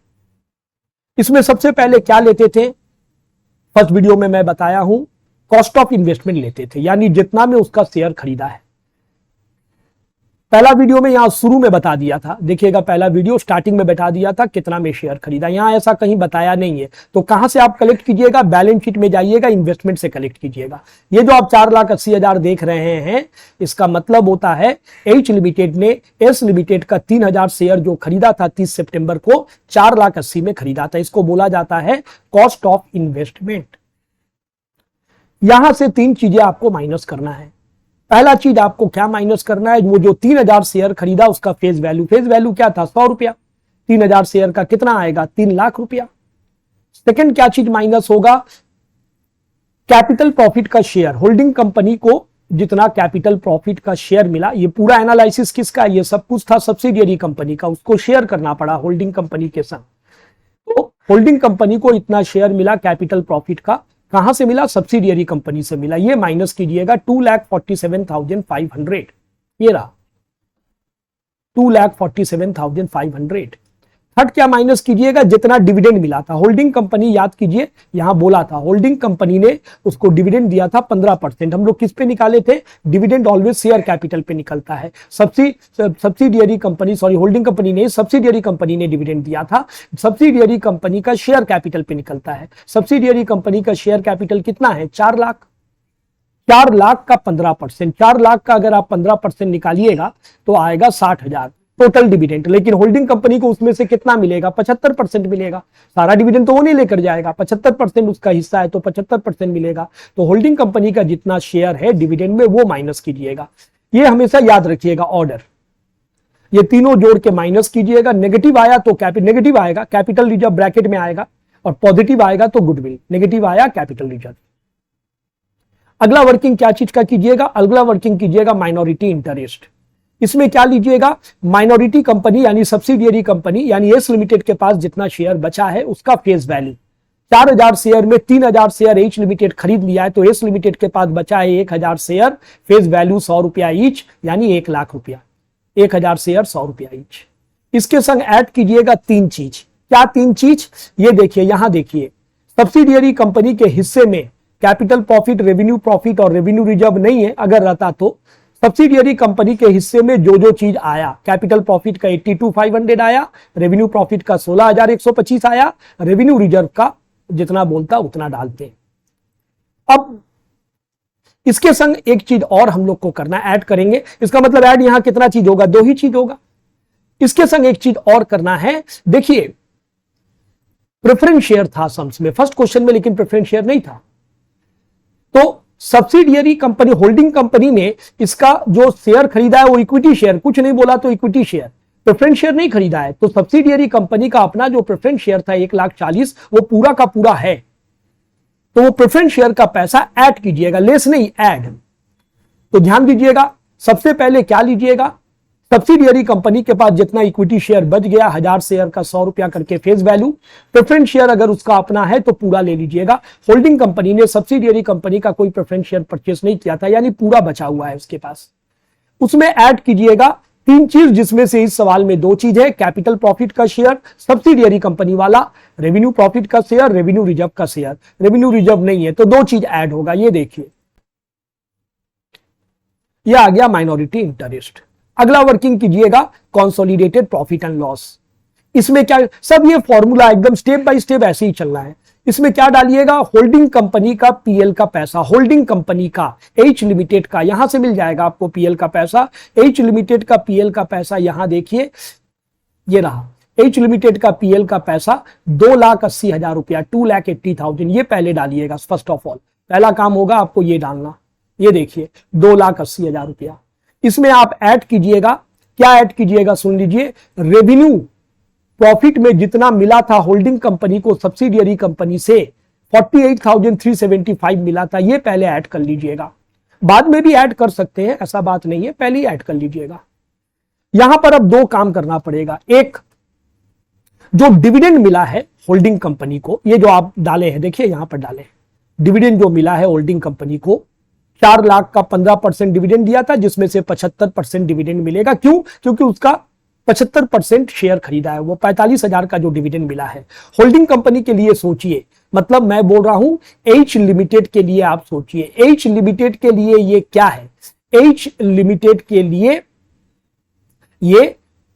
इसमें सबसे पहले क्या लेते थे, फर्स्ट वीडियो में मैं बताया हूं, कॉस्ट ऑफ इन्वेस्टमेंट लेते थे, यानी जितना में उसका शेयर खरीदा है। पहला वीडियो में यहां शुरू में बता दिया था, देखिएगा पहला वीडियो स्टार्टिंग में बता दिया था कितना में शेयर खरीदा, यहां ऐसा कहीं बताया नहीं है। तो कहां से आप कलेक्ट कीजिएगा, बैलेंस शीट में जाइएगा, इन्वेस्टमेंट से कलेक्ट कीजिएगा। ये जो आप 4,80,000 देख रहे हैं, इसका मतलब होता है एच लिमिटेड ने एस लिमिटेड का 3,000 शेयर जो खरीदा था 30 सितंबर को 4,80,000 में खरीदा था, इसको बोला जाता है कॉस्ट ऑफ इन्वेस्टमेंट। यहां से 3 चीजें आपको माइनस करना है। पहला चीज आपको क्या माइनस करना है, वो जो 3,000 शेयर खरीदा उसका फेस वैल्यू, फेस वैल्यू क्या था 100 रुपया, 3,000 शेयर का कितना आएगा 3 लाख रुपया। सेकंड क्या चीज माइनस होगा, कैपिटल प्रॉफिट का शेयर, होल्डिंग कंपनी को जितना कैपिटल प्रॉफिट का शेयर मिला, ये पूरा एनालिसिस किसका, ये सब कुछ था सब्सिडियरी कंपनी का, उसको शेयर करना पड़ा होल्डिंग कंपनी के संग। तो होल्डिंग कंपनी को इतना शेयर मिला कैपिटल प्रॉफिट का, कहां से मिला, सब्सिडियरी कंपनी से मिला, ये माइनस कीजिएगा 2,47,500, ये रहा 2,47,500। थर्ड क्या माइनस कीजिएगा, जितना डिविडेंड मिला था, होल्डिंग कंपनी याद कीजिए यहां बोला था, होल्डिंग कंपनी ने उसको डिविडेंड दिया था 15%। हम लोग किस पे निकाले थे, डिविडेंड ऑलवेज शेयर कैपिटल पे निकलता है। Subsidiary company, sorry holding company ने, सब्सिडियरी कंपनी ने डिविडेंड दिया था, सब्सिडियरी कंपनी का शेयर कैपिटल पे निकलता है। सब्सिडियरी कंपनी का शेयर कैपिटल कितना है 4 लाख, 4 लाख का 15%, 4 लाख का अगर आप 15% निकालिएगा तो आएगा 60,000 टोटल डिविडेंड। लेकिन होल्डिंग कंपनी को उसमें से कितना मिलेगा, 75% मिलेगा। सारा डिविडेंड तो वो नहीं लेकर जाएगा, 75% उसका हिस्सा है तो 75% मिलेगा। तो होल्डिंग कंपनी का जितना शेयर है डिविडेंड में वो माइनस कीजिएगा, ये हमेशा याद रखिएगा ऑर्डर, ये तीनों जोड़ के माइनस कीजिएगा। नेगेटिव आया तो नेगेटिव आएगा, कैपिटल रिजर्व ब्रैकेट में आएगा, और पॉजिटिव आएगा तो गुडविल, नेगेटिव आया कैपिटल रिजर्व। अगला वर्किंग क्या चीज का कीजिएगा, अगला वर्किंग कीजिएगा माइनॉरिटी इंटरेस्ट। इसमें क्या लीजिएगा, माइनॉरिटी कंपनी यानी सब्सिडियरी कंपनी यानी एस लिमिटेड के पास जितना शेयर बचा है उसका फेस वैल्यू, 4,000 शेयर में 3,000 शेयर एच लिमिटेड खरीद लिया है, तो एस लिमिटेड के पास बचा है 1,000 शेयर, फेस वैल्यू 100 रुपया ईच, यानी 1 लाख रुपया, 1,000 शेयर 100 रुपया ईच। इसके संग ऐड कीजिएगा 3 चीज, क्या 3 चीज, ये देखिए यहां देखिए, सब्सिडियरी कंपनी के हिस्से में कैपिटल प्रॉफिट, रेवेन्यू प्रॉफिट और रेवेन्यू रिजर्व नहीं है, अगर रहता तो सब्सिडियरी कंपनी के हिस्से में जो जो चीज आया, कैपिटल प्रॉफिट का 82,500 आया, रेवेन्यू प्रॉफिट का 16,125 आया, रेवेन्यू रिजर्व का जितना बोलता उतना डालते हैं। अब इसके संग एक चीज और हम लोग को करना, ऐड करेंगे, इसका मतलब ऐड यहां कितना चीज होगा, 2 ही चीज होगा। इसके संग एक चीज और करना है, देखिए प्रेफरेंस शेयर था सम्स में फर्स्ट क्वेश्चन में, लेकिन प्रेफरेंस शेयर नहीं था। तो सब्सिडियरी कंपनी, होल्डिंग कंपनी ने इसका जो शेयर खरीदा है वो इक्विटी शेयर, कुछ नहीं बोला तो इक्विटी शेयर, प्रेफरेंस शेयर नहीं खरीदा है। तो सब्सिडियरी कंपनी का अपना जो प्रेफरेंस शेयर था 1,40,000 वो पूरा का पूरा है, तो वो प्रेफरेंस शेयर का पैसा ऐड कीजिएगा, लेस नहीं ऐड। तो ध्यान दीजिएगा, सबसे पहले क्या लीजिएगा, सब्सिडियरी कंपनी के पास जितना इक्विटी शेयर बच गया, 1000 शेयर का 100 रुपया करके फेस वैल्यू, प्रेफरेंस शेयर अगर उसका अपना है तो पूरा ले लीजिएगा। होल्डिंग कंपनी ने सब्सिडियरी कंपनी का कोई प्रेफरेंस शेयर परचेस नहीं किया था, यानी पूरा बचा हुआ है उसके पास। उसमें ऐड कीजिएगा 3 चीज, जिसमें से इस सवाल में 2 चीज है, कैपिटल प्रॉफिट का शेयर सब्सिडियरी कंपनी वाला, रेवेन्यू प्रॉफिट का शेयर, रेवेन्यू रिजर्व का शेयर। रेवेन्यू रिजर्व नहीं है तो 2 चीज ऐड होगा, ये देखिए, यह आ गया माइनॉरिटी इंटरेस्ट। अगला वर्किंग कीजिएगा कंसोलिडेटेड प्रॉफिट एंड लॉस। इसमें क्या, सब ये फॉर्मूला एकदम स्टेप बाय स्टेप ऐसे ही चलना है। इसमें क्या डालिएगा, होल्डिंग कंपनी का पीएल का पैसा, होल्डिंग कंपनी का एच लिमिटेड का, यहां से मिल जाएगा आपको पीएल का पैसा, एच लिमिटेड का पीएल का पैसा यहां देखिए, ये रहा एच लिमिटेड का पीएल का पैसा 2,80,000 रुपया, 2,80,000, ये पहले डालिएगा। फर्स्ट ऑफ ऑल पहला काम होगा आपको ये डालना, ये देखिए 2,80,000 रुपया। इसमें आप ऐड कीजिएगा, क्या ऐड कीजिएगा सुन लीजिए, रेवेन्यू प्रॉफिट में जितना मिला था होल्डिंग कंपनी को सब्सिडियरी कंपनी से 48,375 मिला था, ये पहले ऐड कर लीजिएगा। बाद में भी ऐड कर सकते हैं, ऐसा बात नहीं है, पहले ही ऐड कर लीजिएगा। यहां पर अब 2 काम करना पड़ेगा। एक, जो डिविडेंड मिला है होल्डिंग कंपनी को, ये जो आप डाले हैं देखिए यहां पर डाले, डिविडेंड जो मिला है होल्डिंग कंपनी को, 4 लाख का 15% डिविडेंड दिया था, जिसमें से 75% डिविडेंड मिलेगा। क्यों? क्योंकि उसका 75% शेयर खरीदा है, वो 45,000 का जो डिविडेंड मिला है। होल्डिंग कंपनी के लिए सोचिए, मतलब मैं बोल रहा हूं एच लिमिटेड के लिए आप सोचिए, एच लिमिटेड के लिए ये क्या है, एच लिमिटेड के लिए ये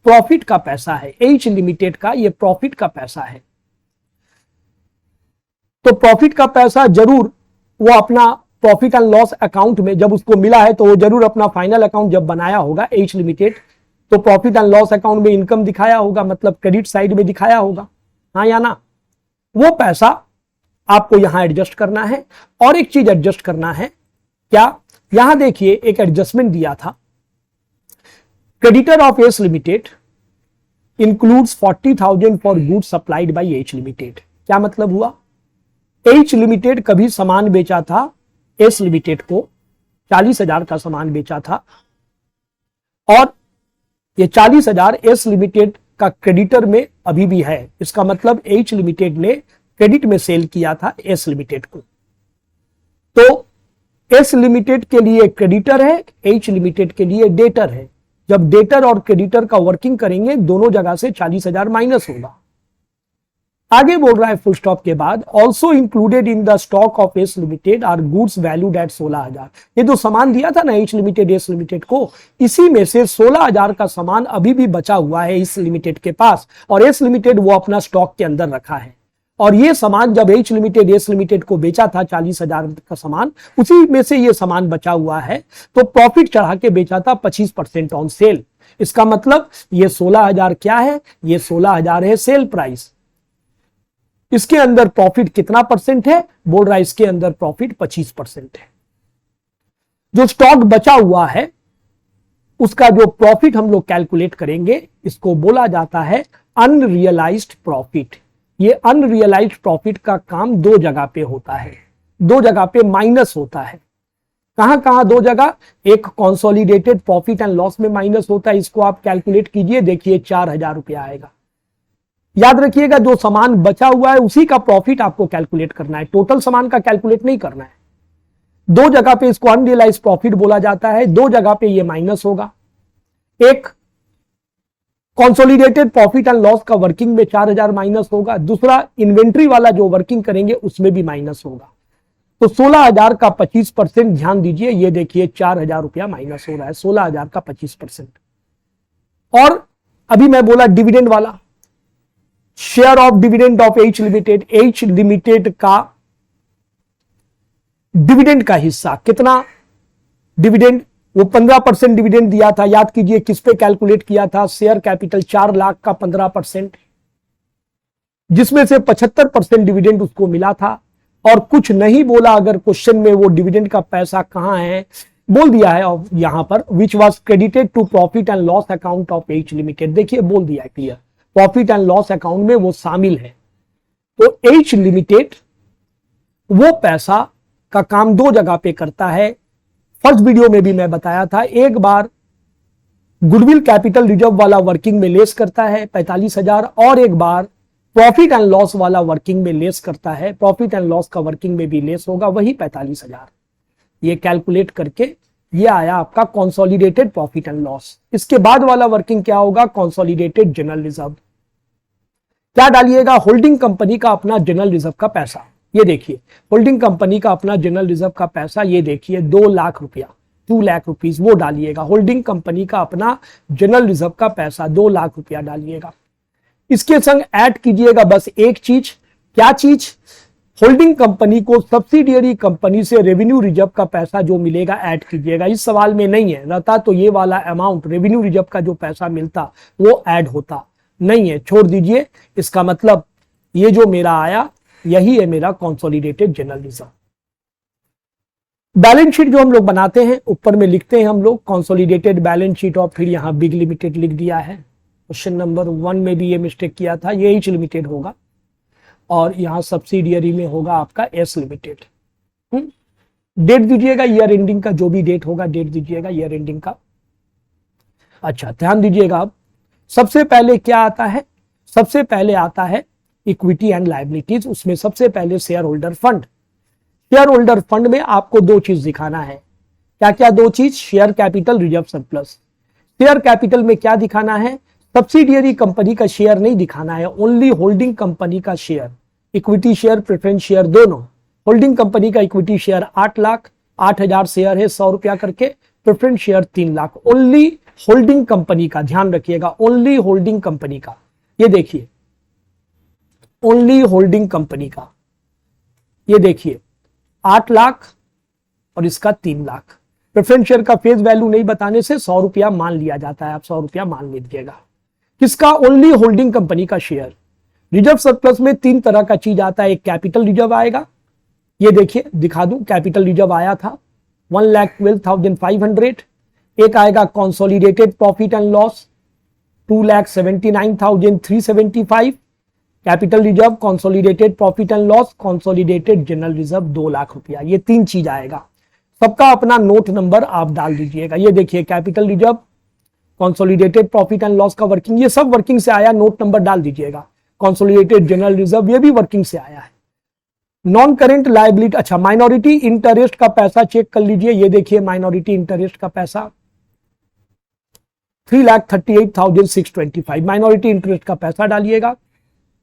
प्रॉफिट का पैसा है, एच लिमिटेड का ये प्रॉफिट का पैसा है। तो प्रॉफिट का पैसा जरूर वो अपना प्रॉफिट एंड लॉस अकाउंट में जब उसको मिला है तो वो जरूर अपना फाइनल अकाउंट जब बनाया होगा एच लिमिटेड, तो प्रॉफिट एंड लॉस अकाउंट में इनकम दिखाया होगा, मतलब क्रेडिट साइड में दिखाया होगा, हाँ या ना। वो पैसा आपको यहां एडजस्ट करना है। और एक चीज एडजस्ट करना है, क्या, यहां देखिए एक एडजस्टमेंट दिया था, creditor of H limited includes 40,000 for goods supplied by H limited. क्या मतलब हुआ, एच लिमिटेड कभी सामान बेचा था एस लिमिटेड को, 40,000 का सामान बेचा था, और ये 40,000 एस लिमिटेड का क्रेडिटर में अभी भी है। इसका मतलब एच लिमिटेड ने क्रेडिट में सेल किया था एस लिमिटेड को। तो एस लिमिटेड के लिए क्रेडिटर है, एच लिमिटेड के लिए डेटर है। जब डेटर और क्रेडिटर का वर्किंग करेंगे दोनों जगह से 40,000 माइनस होगा। आगे बोल रहा है फुल स्टॉप के बाद, also included in the stock of S limited are goods valued at 16,000। ये जो सामान दिया था ना एच लिमिटेड एस लिमिटेड को, इसी में से 16,000 का सामान अभी भी बचा हुआ है इस लिमिटेड के पास, और एस लिमिटेड वो अपना स्टॉक के अंदर रखा है। और ये सामान जब एच लिमिटेड एस लिमिटेड को बेचा था 40,000 का सामान, उसी में से ये सामान बचा हुआ है, तो प्रॉफिट चढ़ा के बेचा था 25% ऑन सेल। इसका मतलब ये 16,000 क्या है, ये 16,000 है सेल प्राइस। इसके अंदर प्रॉफिट कितना परसेंट है, बोल रहा है इसके अंदर प्रॉफिट 25% है। जो स्टॉक बचा हुआ है उसका जो प्रॉफिट हम लोग कैलकुलेट करेंगे, इसको बोला जाता है अनरियलाइज्ड प्रॉफिट। ये अनरियलाइज्ड प्रॉफिट का काम 2 जगह पे होता है, 2 जगह पे माइनस होता है। कहां कहां 2 जगह, एक कंसोलिडेटेड प्रॉफिट एंड लॉस में माइनस होता है, इसको आप कैलकुलेट कीजिए, देखिए 4,000 रुपया आएगा। याद रखिएगा जो सामान बचा हुआ है उसी का प्रॉफिट आपको कैलकुलेट करना है, टोटल सामान का कैलकुलेट नहीं करना है। 2 जगह पे इसको अनरियलाइज प्रॉफिट बोला जाता है, 2 जगह पे ये माइनस होगा। एक कंसोलिडेटेड प्रॉफिट एंड लॉस का वर्किंग में 4,000 माइनस होगा, दूसरा इन्वेंट्री वाला जो वर्किंग करेंगे उसमें भी माइनस होगा। तो 16,000 का 25%, ध्यान दीजिए, ये देखिए 4,000 रुपया माइनस हो रहा है, 16,000 का 25%। और अभी मैं बोला डिविडेंड वाला, share of dividend of H limited, H limited का डिविडेंड का हिस्सा कितना, डिविडेंड वो 15% डिविडेंड दिया था। याद कीजिए किस पे कैलकुलेट किया था, शेयर कैपिटल 4 लाख का 15%। जिसमें से 75% डिविडेंड उसको मिला था, और कुछ नहीं बोला अगर क्वेश्चन में वो डिविडेंड का पैसा कहां है, बोल दिया है यहां पर which was credited to profit and loss account of H limited. देखिए बोल दिया है clear, profit and loss account में वो शामिल है। तो एच लिमिटेड वो पैसा का काम दो जगह पे करता है। फर्स्ट वीडियो में भी मैं बताया था, एक बार गुडविल कैपिटल रिजर्व वाला वर्किंग में लेस करता है 45,000, और एक बार प्रॉफिट एंड लॉस वाला वर्किंग में लेस करता है। प्रॉफिट एंड लॉस का वर्किंग में भी लेस होगा, वही 45,000। ये कैलकुलेट करके ये आया आपका कंसोलिडेटेड प्रॉफिट एंड लॉस। इसके बाद वाला वर्किंग क्या होगा, कंसोलिडेटेड जनरल रिजर्व। क्या डालिएगा, होल्डिंग कंपनी का अपना जनरल रिजर्व का पैसा। ये देखिए होल्डिंग कंपनी का अपना जनरल रिजर्व का पैसा, ये देखिए 2 लाख रुपया, 2 लाख रुपीज वो डालिएगा। होल्डिंग कंपनी का अपना जनरल रिजर्व का पैसा 2 लाख रुपया डालिएगा। इसके संग ऐड कीजिएगा बस एक चीज, क्या चीज, होल्डिंग कंपनी को सब्सिडियरी कंपनी से रेवेन्यू रिजर्व का पैसा जो मिलेगा ऐड कीजिएगा। इस सवाल में नहीं है, रहता तो ये वाला अमाउंट रेवेन्यू रिजर्व का जो पैसा मिलता वो ऐड होता, नहीं है, छोड़ दीजिए। इसका मतलब ये जो मेरा आया यही है मेरा consolidated general reserve. Balance sheet जो हम लोग बनाते हैं ऊपर में लिखते हैं हम लोग कंसोलिडेटेड बैलेंस शीट, और फिर यहां बिग लिमिटेड लिख दिया है। क्वेश्चन नंबर 1 में भी ये मिस्टेक किया था, ये एच लिमिटेड होगा और यहां सब्सिडियरी में होगा आपका एस लिमिटेड। डेट दीजिएगा ईयर एंडिंग का, जो भी डेट होगा डेट दीजिएगा ईयर एंडिंग का। अच्छा ध्यान दीजिएगा, अब सबसे पहले क्या आता है, सबसे पहले आता है इक्विटी एंड लायबिलिटीज। उसमें सबसे पहले share holder fund. Share holder fund में आपको दो चीज दिखाना है। क्या क्या दो चीज, share capital reserve surplus. Share capital में क्या दिखाना है, सब्सिडियरी कंपनी का शेयर नहीं दिखाना है, ओनली होल्डिंग कंपनी का share, equity share preference share दोनों। होल्डिंग कंपनी का इक्विटी शेयर 8 लाख, 8,000 शेयर है 100 रुपया करके, preference share 3 lakh. Only holding company का ध्यान रखिएगा, ओनली होल्डिंग कंपनी का। ये देखिए ओनली होल्डिंग कंपनी का, ये देखिए 8 लाख और इसका 3 लाख। प्रेफरेंस शेयर का फेस वैल्यू नहीं बताने से 100 रुपया मान लिया जाता है, आप 100 रुपया मान लीजिएगा। किसका, ओनली होल्डिंग कंपनी का शेयर। रिजर्व सरप्लस में 3 तरह का चीज आता है, एक कैपिटल रिजर्व आएगा, ये देखिए दिखा दूं, कैपिटल रिजर्व आया था 1,12,500। एक आएगा consolidated profit and loss 2,79,375। Capital reserve, consolidated profit and loss, consolidated general reserve 2 lakh रुपया। ये 3 चीज आएगा, सबका अपना नोट नंबर आप डाल दीजिएगा। ये देखिए capital reserve, consolidated profit and loss का वर्किंग, ये सब वर्किंग से आया, नोट नंबर डाल दीजिएगा। कंसोलिडेटेड जनरल रिजर्व ये भी वर्किंग से आया है। नॉन करेंट लायबिलिटी, अच्छा माइनॉरिटी इंटरेस्ट का पैसा चेक कर लीजिए। ये देखिए माइनॉरिटी इंटरेस्ट का पैसा 3,38,625, माइनॉरिटी इंटरेस्ट का पैसा डालिएगा।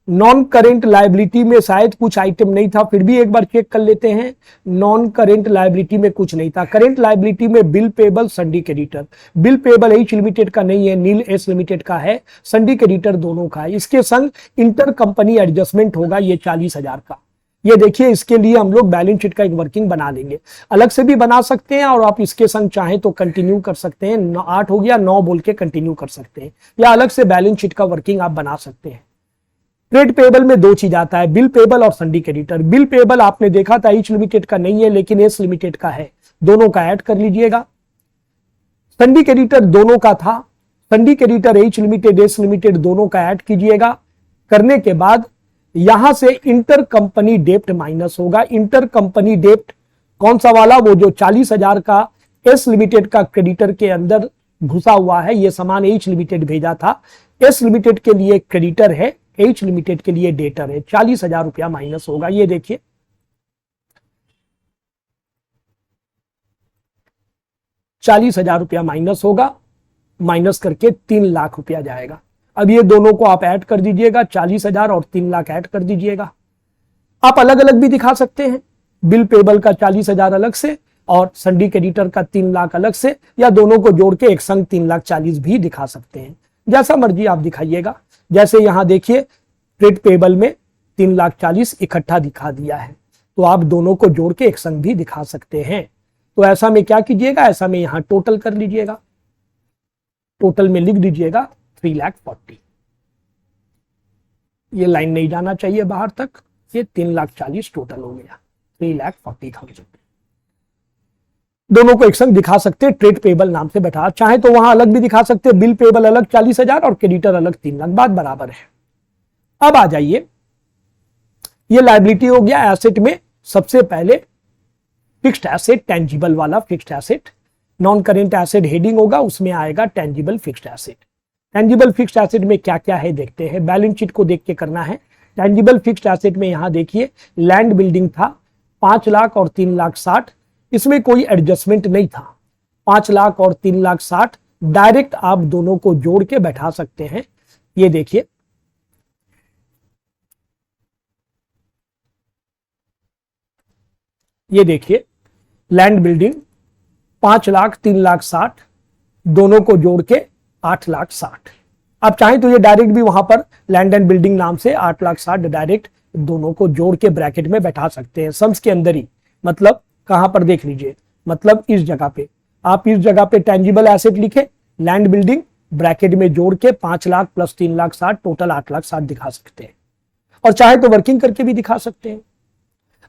नॉन करेंट लायबिलिटी में शायद कुछ आइटम नहीं था, फिर भी एक बार चेक कर लेते हैं। नॉन करेंट लायबिलिटी में कुछ नहीं था। करेंट लायबिलिटी में bill payable, sundry creditor. Bill payable H limited का नहीं है, नील एस लिमिटेड का है, संडी क्रेडिटर दोनों का है। इसके संग इंटर कंपनी एडजस्टमेंट होगा, ये 40,000 का। ये देखिए इसके लिए हम लोग बैलेंस शीट का एक वर्किंग बना लेंगे, अलग से भी बना सकते हैं और आप इसके संग चाहें तो कंटिन्यू कर सकते हैं। 8 हो गया, 9 बोल के कंटिन्यू कर सकते हैं, या अलग से बैलेंस शीट का वर्किंग आप बना सकते हैं। ट्रेड पेबल में 2 चीज आता है, बिल पेबल और संडी क्रेडिटर। बिल पेबल आपने देखा था एच लिमिटेड का नहीं है, लेकिन एस लिमिटेड का है, दोनों का ऐड कर लीजिएगा। संडी क्रेडिटर दोनों का था, sundry creditor H limited S limited दोनों का ऐड कीजिएगा। करने के बाद यहां से इंटर कंपनी डेप्ट माइनस होगा। इंटर कंपनी डेप्ट कौन सा वाला, वो जो 40,000 का एस लिमिटेड का क्रेडिटर के अंदर घुसा हुआ है, ये सामान एच लिमिटेड भेजा था। एस लिमिटेड के लिए क्रेडिटर है, एच लिमिटेड के लिए डेटर है। 40,000 रुपया माइनस होगा, ये देखिए 40,000 रुपया माइनस होगा, माइनस करके 3 लाख रुपया जाएगा। अब ये दोनों को आप ऐड कर दीजिएगा, 40,000 और 3 लाख ऐड कर दीजिएगा। आप अलग अलग भी दिखा सकते हैं, बिल पेबल का 40,000 अलग से और संडी क्रेडिटर का 3 लाख अलग से, या दोनों को जोड़ के एक संग 3,40,000 भी दिखा सकते हैं, जैसा मर्जी आप दिखाइएगा। जैसे यहां देखिए ट्रेड पेबल में 3,40,000 इकट्ठा दिखा दिया है, तो आप दोनों को जोड़ के एक संग भी दिखा सकते हैं। तो ऐसा में क्या कीजिएगा, ऐसा में यहां टोटल कर लीजिएगा, टोटल में लिख दीजिएगा 3,40,000। ये लाइन नहीं जाना चाहिए बाहर तक, ये 3,40,000 टोटल हो गया, 3,40,000। दोनों को एक संग दिखा सकते हैं, ट्रेड पेबल नाम से बैठा, चाहे तो वहां अलग भी दिखा सकते हैं, बिल पेबल अलग 40,000 और क्रेडिटर अलग 3,00,000, बात बराबर है। अब आ जाइए, ये लायबिलिटी हो गया। एसेट में सबसे पहले फिक्स्ड एसेट, टेंजिबल वाला fixed asset, non current asset heading होगा, उसमें आएगा tangible fixed asset. Tangible fixed asset में क्या क्या है देखते हैं, बैलेंस शीट को देख के करना है। टेंजिबल फिक्स्ड एसेट में यहां देखिए लैंड बिल्डिंग था 5,00,000 और 3,60,000, इसमें कोई एडजस्टमेंट नहीं था। 5,00,000 और 3,60,000 डायरेक्ट आप दोनों को जोड़ के बैठा सकते हैं। ये देखिए, ये देखिए लैंड बिल्डिंग 5,00,000 3,60,000 दोनों को जोड़ के 8,60,000। आप चाहें तो ये डायरेक्ट भी वहां पर लैंड एंड बिल्डिंग नाम से 8,60,000 डायरेक्ट दोनों को जोड़ के ब्रैकेट में बैठा सकते हैं, सम्स के अंदर ही। मतलब कहां पर देख लीजिए, मतलब इस जगह पे आप इस जगह पे टेंजिबल एसेट लिखे, लैंड बिल्डिंग ब्रैकेट में जोड़ के 5,00,000 प्लस 3,60,000 टोटल 8,60,000 दिखा सकते हैं, और चाहे तो वर्किंग करके भी दिखा सकते हैं।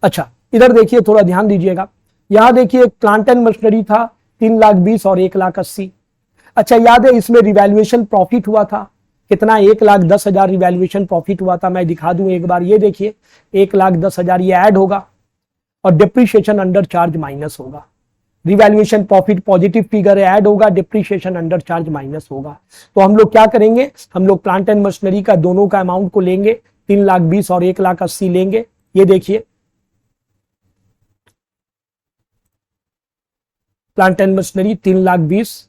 अच्छा, इधर देखिए, थोड़ा ध्यान दीजिएगा, यहां देखिए प्लांट एंड मशीनरी था 3,20,000 और 1,80,000। अच्छा, याद है इसमें रिवैल्यूएशन प्रॉफिट हुआ था कितना, 1,10,000 रिवैल्यूएशन प्रॉफिट हुआ था। मैं दिखा दूं एक बार, ये देखिए 1,10,000 ये ऐड होगा और डिप्रीशिएशन अंडर चार्ज माइनस होगा। रिवैल्यूएशन प्रॉफिट पॉजिटिव फिगर है, ऐड होगा, डिप्रीशिएशन अंडर चार्ज माइनस होगा। तो हम लोग क्या करेंगे, हम लोग प्लांट एंड मशीनरी का दोनों का अमाउंट को लेंगे, 3,20,000 और 1,80,000 लेंगे। ये देखिए प्लांट एंड मशीनरी 3,20,000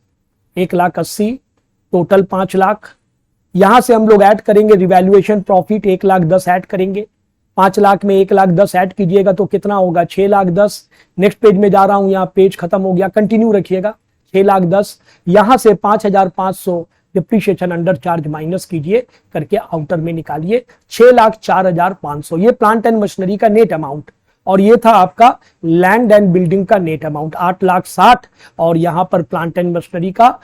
1,80,000 टोटल 5,00,000। यहां से हम लोग ऐड करेंगे रिवैल्यूएशन प्रॉफिट 1,10,000 ऐड करेंगे, 5,00,000 में 1,10,000 ऐड कीजिएगा तो कितना होगा 6,10,000। नेक्स्ट पेज में जा रहा हूं, यहां पेज खत्म हो गया, कंटिन्यू रखिएगा। 6,10,000 यहां से 5,500 डिप्रीशिएशन अंडर चार्ज माइनस कीजिए करके आउटर में निकालिए, 6,04,500। ये प्लांट एंड मशीनरी का नेट अमाउंट, और ये था आपका लैंड एंड बिल्डिंग का नेट अमाउंट 8,60,000, और यहां पर प्लांट एंड मशीनरी का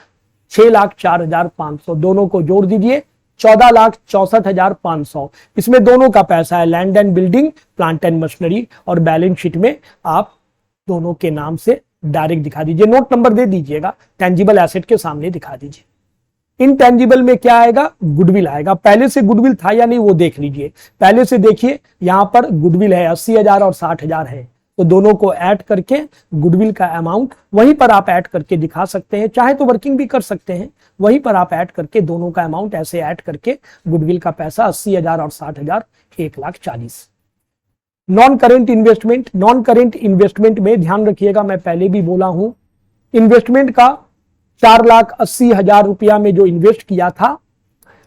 6,04,500। दोनों को जोड़ दीजिए 14,64,500। इसमें दोनों का पैसा है, land and building, plant and machinery, और बैलेंस शीट में आप दोनों के नाम से डायरेक्ट दिखा दीजिए, नोट नंबर दे दीजिएगा, टेंजिबल एसेट के सामने दिखा दीजिए। इनटेंजिबल में क्या आएगा, गुडविल आएगा। पहले से गुडविल था या नहीं वो देख लीजिए। पहले से देखिए यहां पर गुडविल है 80,000 और 60,000 है, तो दोनों को ऐड करके गुडविल का अमाउंट वहीं पर आप ऐड करके दिखा सकते हैं, चाहे तो वर्किंग भी कर सकते हैं, वहीं पर आप ऐड करके दोनों का अमाउंट ऐसे ऐड करके गुडविल का पैसा 80,000 और 60,000 1,40,000। Non current investment, non current investment में ध्यान रखिएगा, मैं पहले भी बोला हूं, इन्वेस्टमेंट का 4,80,000 रुपया में जो इन्वेस्ट किया था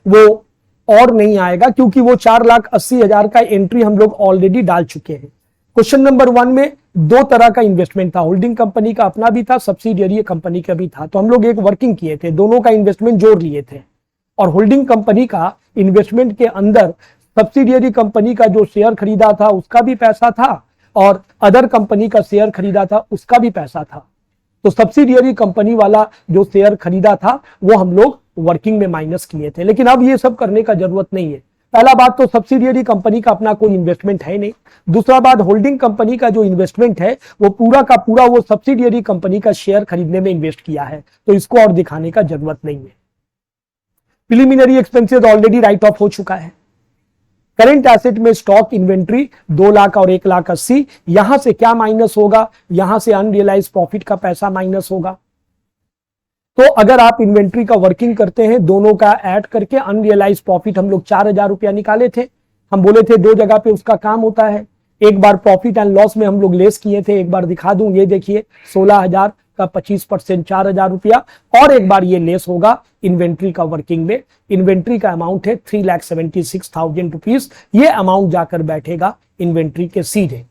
वो और नहीं आएगा, क्योंकि वो 4,80,000 का एंट्री हम लोग ऑलरेडी डाल चुके हैं। क्वेश्चन नंबर 1 में दो तरह का इन्वेस्टमेंट था, होल्डिंग कंपनी का अपना भी था, सब्सिडियरी कंपनी का भी था। तो हम लोग एक वर्किंग किए थे, दोनों का इन्वेस्टमेंट जोड़ लिए थे, और होल्डिंग कंपनी का इन्वेस्टमेंट के अंदर सब्सिडियरी कंपनी का जो शेयर खरीदा था उसका भी पैसा था, और अदर कंपनी का शेयर खरीदा था उसका भी पैसा था। तो सब्सिडियरी कंपनी वाला जो शेयर खरीदा था वो हम लोग वर्किंग में माइनस किए थे, लेकिन अब ये सब करने का जरूरत नहीं है। पहला बात तो सब्सिडियरी कंपनी का अपना कोई इन्वेस्टमेंट है नहीं, दूसरा बात होल्डिंग कंपनी का जो इन्वेस्टमेंट है वो पूरा का पूरा वो सब्सिडियरी कंपनी का शेयर खरीदने में इन्वेस्ट किया है, तो इसको और दिखाने का जरूरत नहीं है। Preliminary expenses already right of हो चुका है। करेंट एसेट में स्टॉक इन्वेंट्री 2,00,000 और 1,80,000, यहां से क्या माइनस होगा, यहां से अनरियलाइज प्रॉफिट का पैसा माइनस होगा। तो अगर आप इन्वेंट्री का वर्किंग करते हैं, दोनों का ऐड करके अनरियलाइज प्रॉफिट हम लोग 4,000 रुपया निकाले थे। हम बोले थे दो जगह पे उसका काम होता है, एक बार प्रॉफिट एंड लॉस में हम लोग लेस किए थे, एक बार दिखा दूं, ये देखिए 16,000 का 25% 4,000 रुपया, और एक बार ये लेस होगा इन्वेंट्री का वर्किंग में। इन्वेंट्री का अमाउंट है 3,76,000 रुपीज, ये अमाउंट जाकर बैठेगा इन्वेंट्री के सीधे,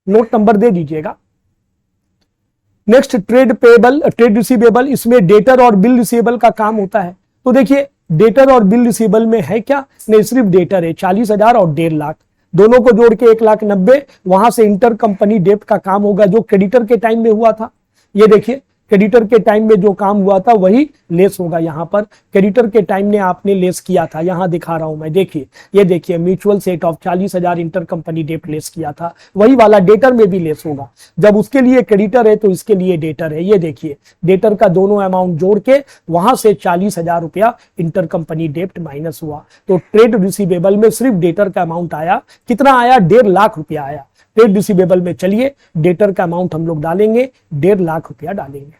नोट नंबर दे दीजिएगा। Next trade payable, trade receivable, इसमें डेटर और बिल रिसीवेबल का काम होता है। तो देखिए डेटर और बिल रिसीवेबल में है क्या, नहीं सिर्फ डेटर है 40,000 और 1,50,000, दोनों को जोड़ के 1,90,000, वहां से इंटर कंपनी डेप्ट का काम होगा जो क्रेडिटर के टाइम में हुआ था। ये देखिए क्रेडिटर के टाइम में जो काम हुआ था वही लेस होगा। यहां पर क्रेडिटर के टाइम ने आपने लेस किया था, यहां दिखा रहा हूं मैं, देखिए ये देखिए mutual set off 40,000 inter company debt less किया था, वही वाला डेटर में भी लेस होगा। जब उसके लिए क्रेडिटर है तो इसके लिए डेटर है। ये देखिए डेटर का दोनों अमाउंट जोड़ के वहां से 40,000 रुपया इंटर कंपनी डेट माइनस हुआ। तो ट्रेड रिसीवेबल में सिर्फ डेटर का अमाउंट आया, कितना आया? 1.5 लाख रुपया आया। ट्रेड रिसीवेबल में चलिए डेटर का अमाउंट हम लोग डालेंगे, 1.5 लाख रुपया डालेंगे।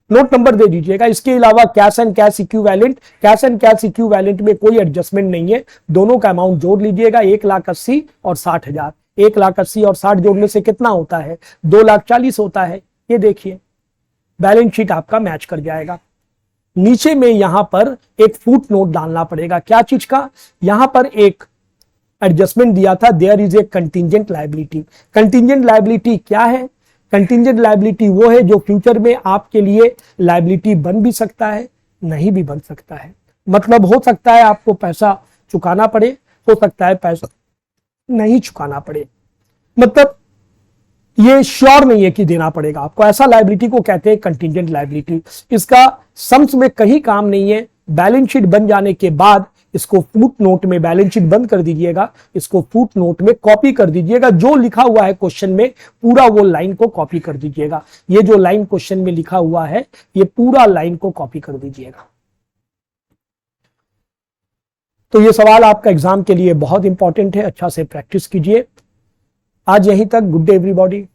नोट नंबर दे दीजिएगा। इसके अलावा cash and cash equivalent, cash and cash equivalent में कोई एडजस्टमेंट नहीं है, दोनों का अमाउंट जोड़ लीजिएगा, 1,80,000 और 60,000। 1,80,000 और 60 जोड़ने से कितना होता है? 2,40,000 होता है। ये देखिए बैलेंस शीट आपका मैच कर जाएगा। नीचे में यहां पर एक फुट नोट डालना पड़ेगा। क्या चीज का? यहां पर एक एडजस्टमेंट दिया था, there is a contingent liability. Contingent liability क्या है? कंटिंजेंट लायबिलिटी वो है जो फ्यूचर में आपके लिए लायबिलिटी बन भी सकता है, नहीं भी बन सकता है। मतलब हो सकता है आपको पैसा चुकाना पड़े, हो सकता है पैसा नहीं चुकाना पड़े, मतलब ये श्योर नहीं है कि देना पड़ेगा आपको। ऐसा लायबिलिटी को कहते हैं कंटिंजेंट लायबिलिटी। इसका सम्स में कहीं काम नहीं है। बैलेंस शीट बन जाने के बाद इसको फुट नोट में, बैलेंस शीट बंद कर दीजिएगा, इसको फुट नोट में कॉपी कर दीजिएगा। जो लिखा हुआ है क्वेश्चन में पूरा वो लाइन को कॉपी कर दीजिएगा। ये जो लाइन क्वेश्चन में लिखा हुआ है ये पूरा लाइन को कॉपी कर दीजिएगा। तो ये सवाल आपका एग्जाम के लिए बहुत इंपॉर्टेंट है, अच्छा से प्रैक्टिस कीजिए। आज यहीं तक। Good day everybody.